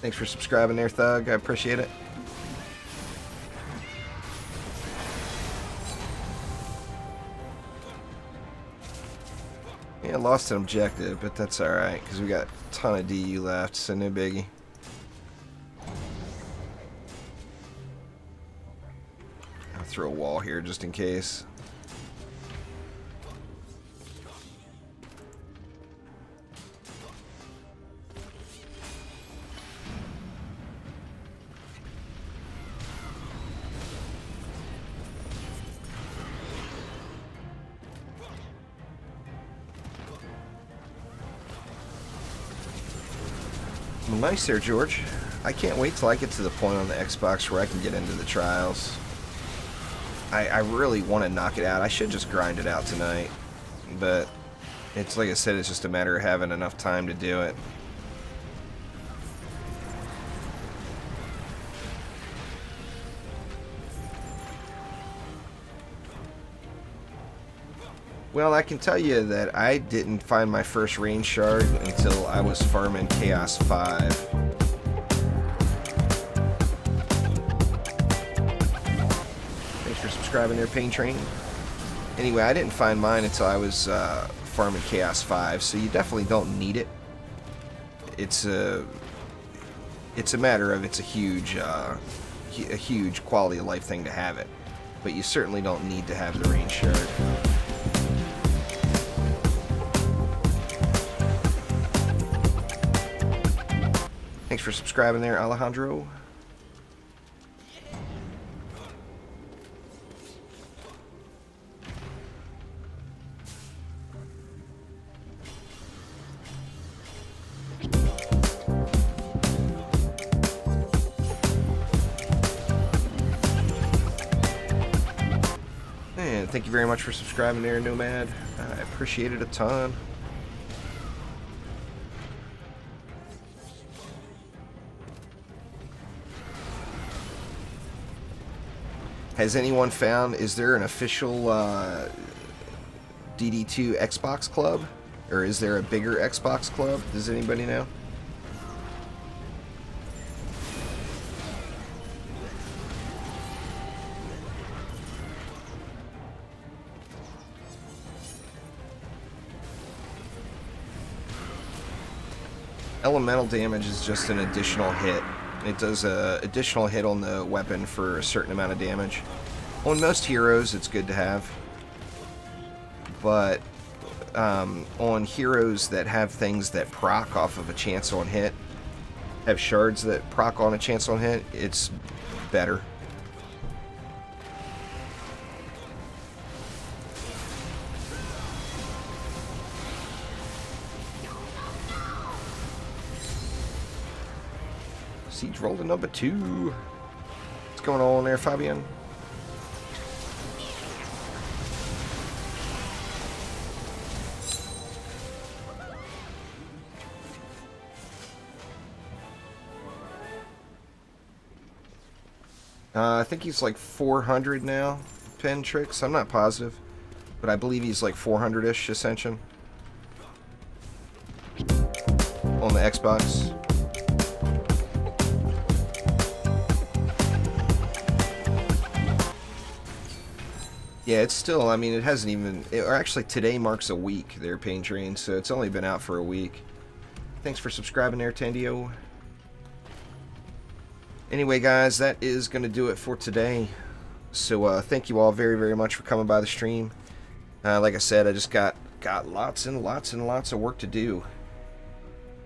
Thanks for subscribing there, Thug. I appreciate it. Yeah, lost an objective, but that's alright, because we got a ton of DU left, so no biggie. I'll throw a wall here just in case. Well, nice there, George. I can't wait till I get to the point on the Xbox where I can get into the trials. I really want to knock it out. I should just grind it out tonight. But it's like I said, it's just a matter of having enough time to do it. Well, I can tell you that I didn't find my first range shard until I was farming Chaos 5. Thanks for subscribing there, Pain Train. Anyway, I didn't find mine until I was farming Chaos 5, so you definitely don't need it. It's a matter of it's a huge quality of life thing to have it, but you certainly don't need to have the range shard. Thanks for subscribing there, Alejandro. And thank you very much for subscribing there, Nomad. I appreciate it a ton. Has anyone found, is there an official DD2 Xbox club? Or is there a bigger Xbox club? Does anybody know? Elemental damage is just an additional hit. It does an additional hit on the weapon for a certain amount of damage. On most heroes, it's good to have. But on heroes that have things that proc off of a chance on hit, have shards that proc on a chance on hit, it's better. Siege roll to number 2. What's going on there, Fabian? I think he's like 400 now, pen tricks. I'm not positive, but I believe he's like 400-ish ascension on the Xbox. Yeah, it's still, I mean, it hasn't even, or actually today marks a week, their Pain Train, so it's only been out for a week. Thanks for subscribing there, Tandio. Anyway, guys, that is going to do it for today. So, thank you all very, very much for coming by the stream. Like I said, I just got lots and lots and lots of work to do.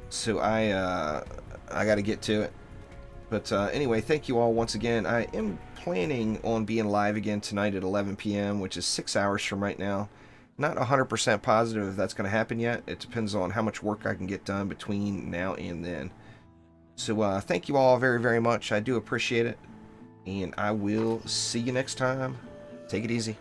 So, I got to get to it. But, anyway, thank you all once again. I am planning on being live again tonight at 11 p.m., which is 6 hours from right now. Not 100% positive if that's going to happen yet. It depends on how much work I can get done between now and then. So, thank you all very, very much. I do appreciate it. And I will see you next time. Take it easy.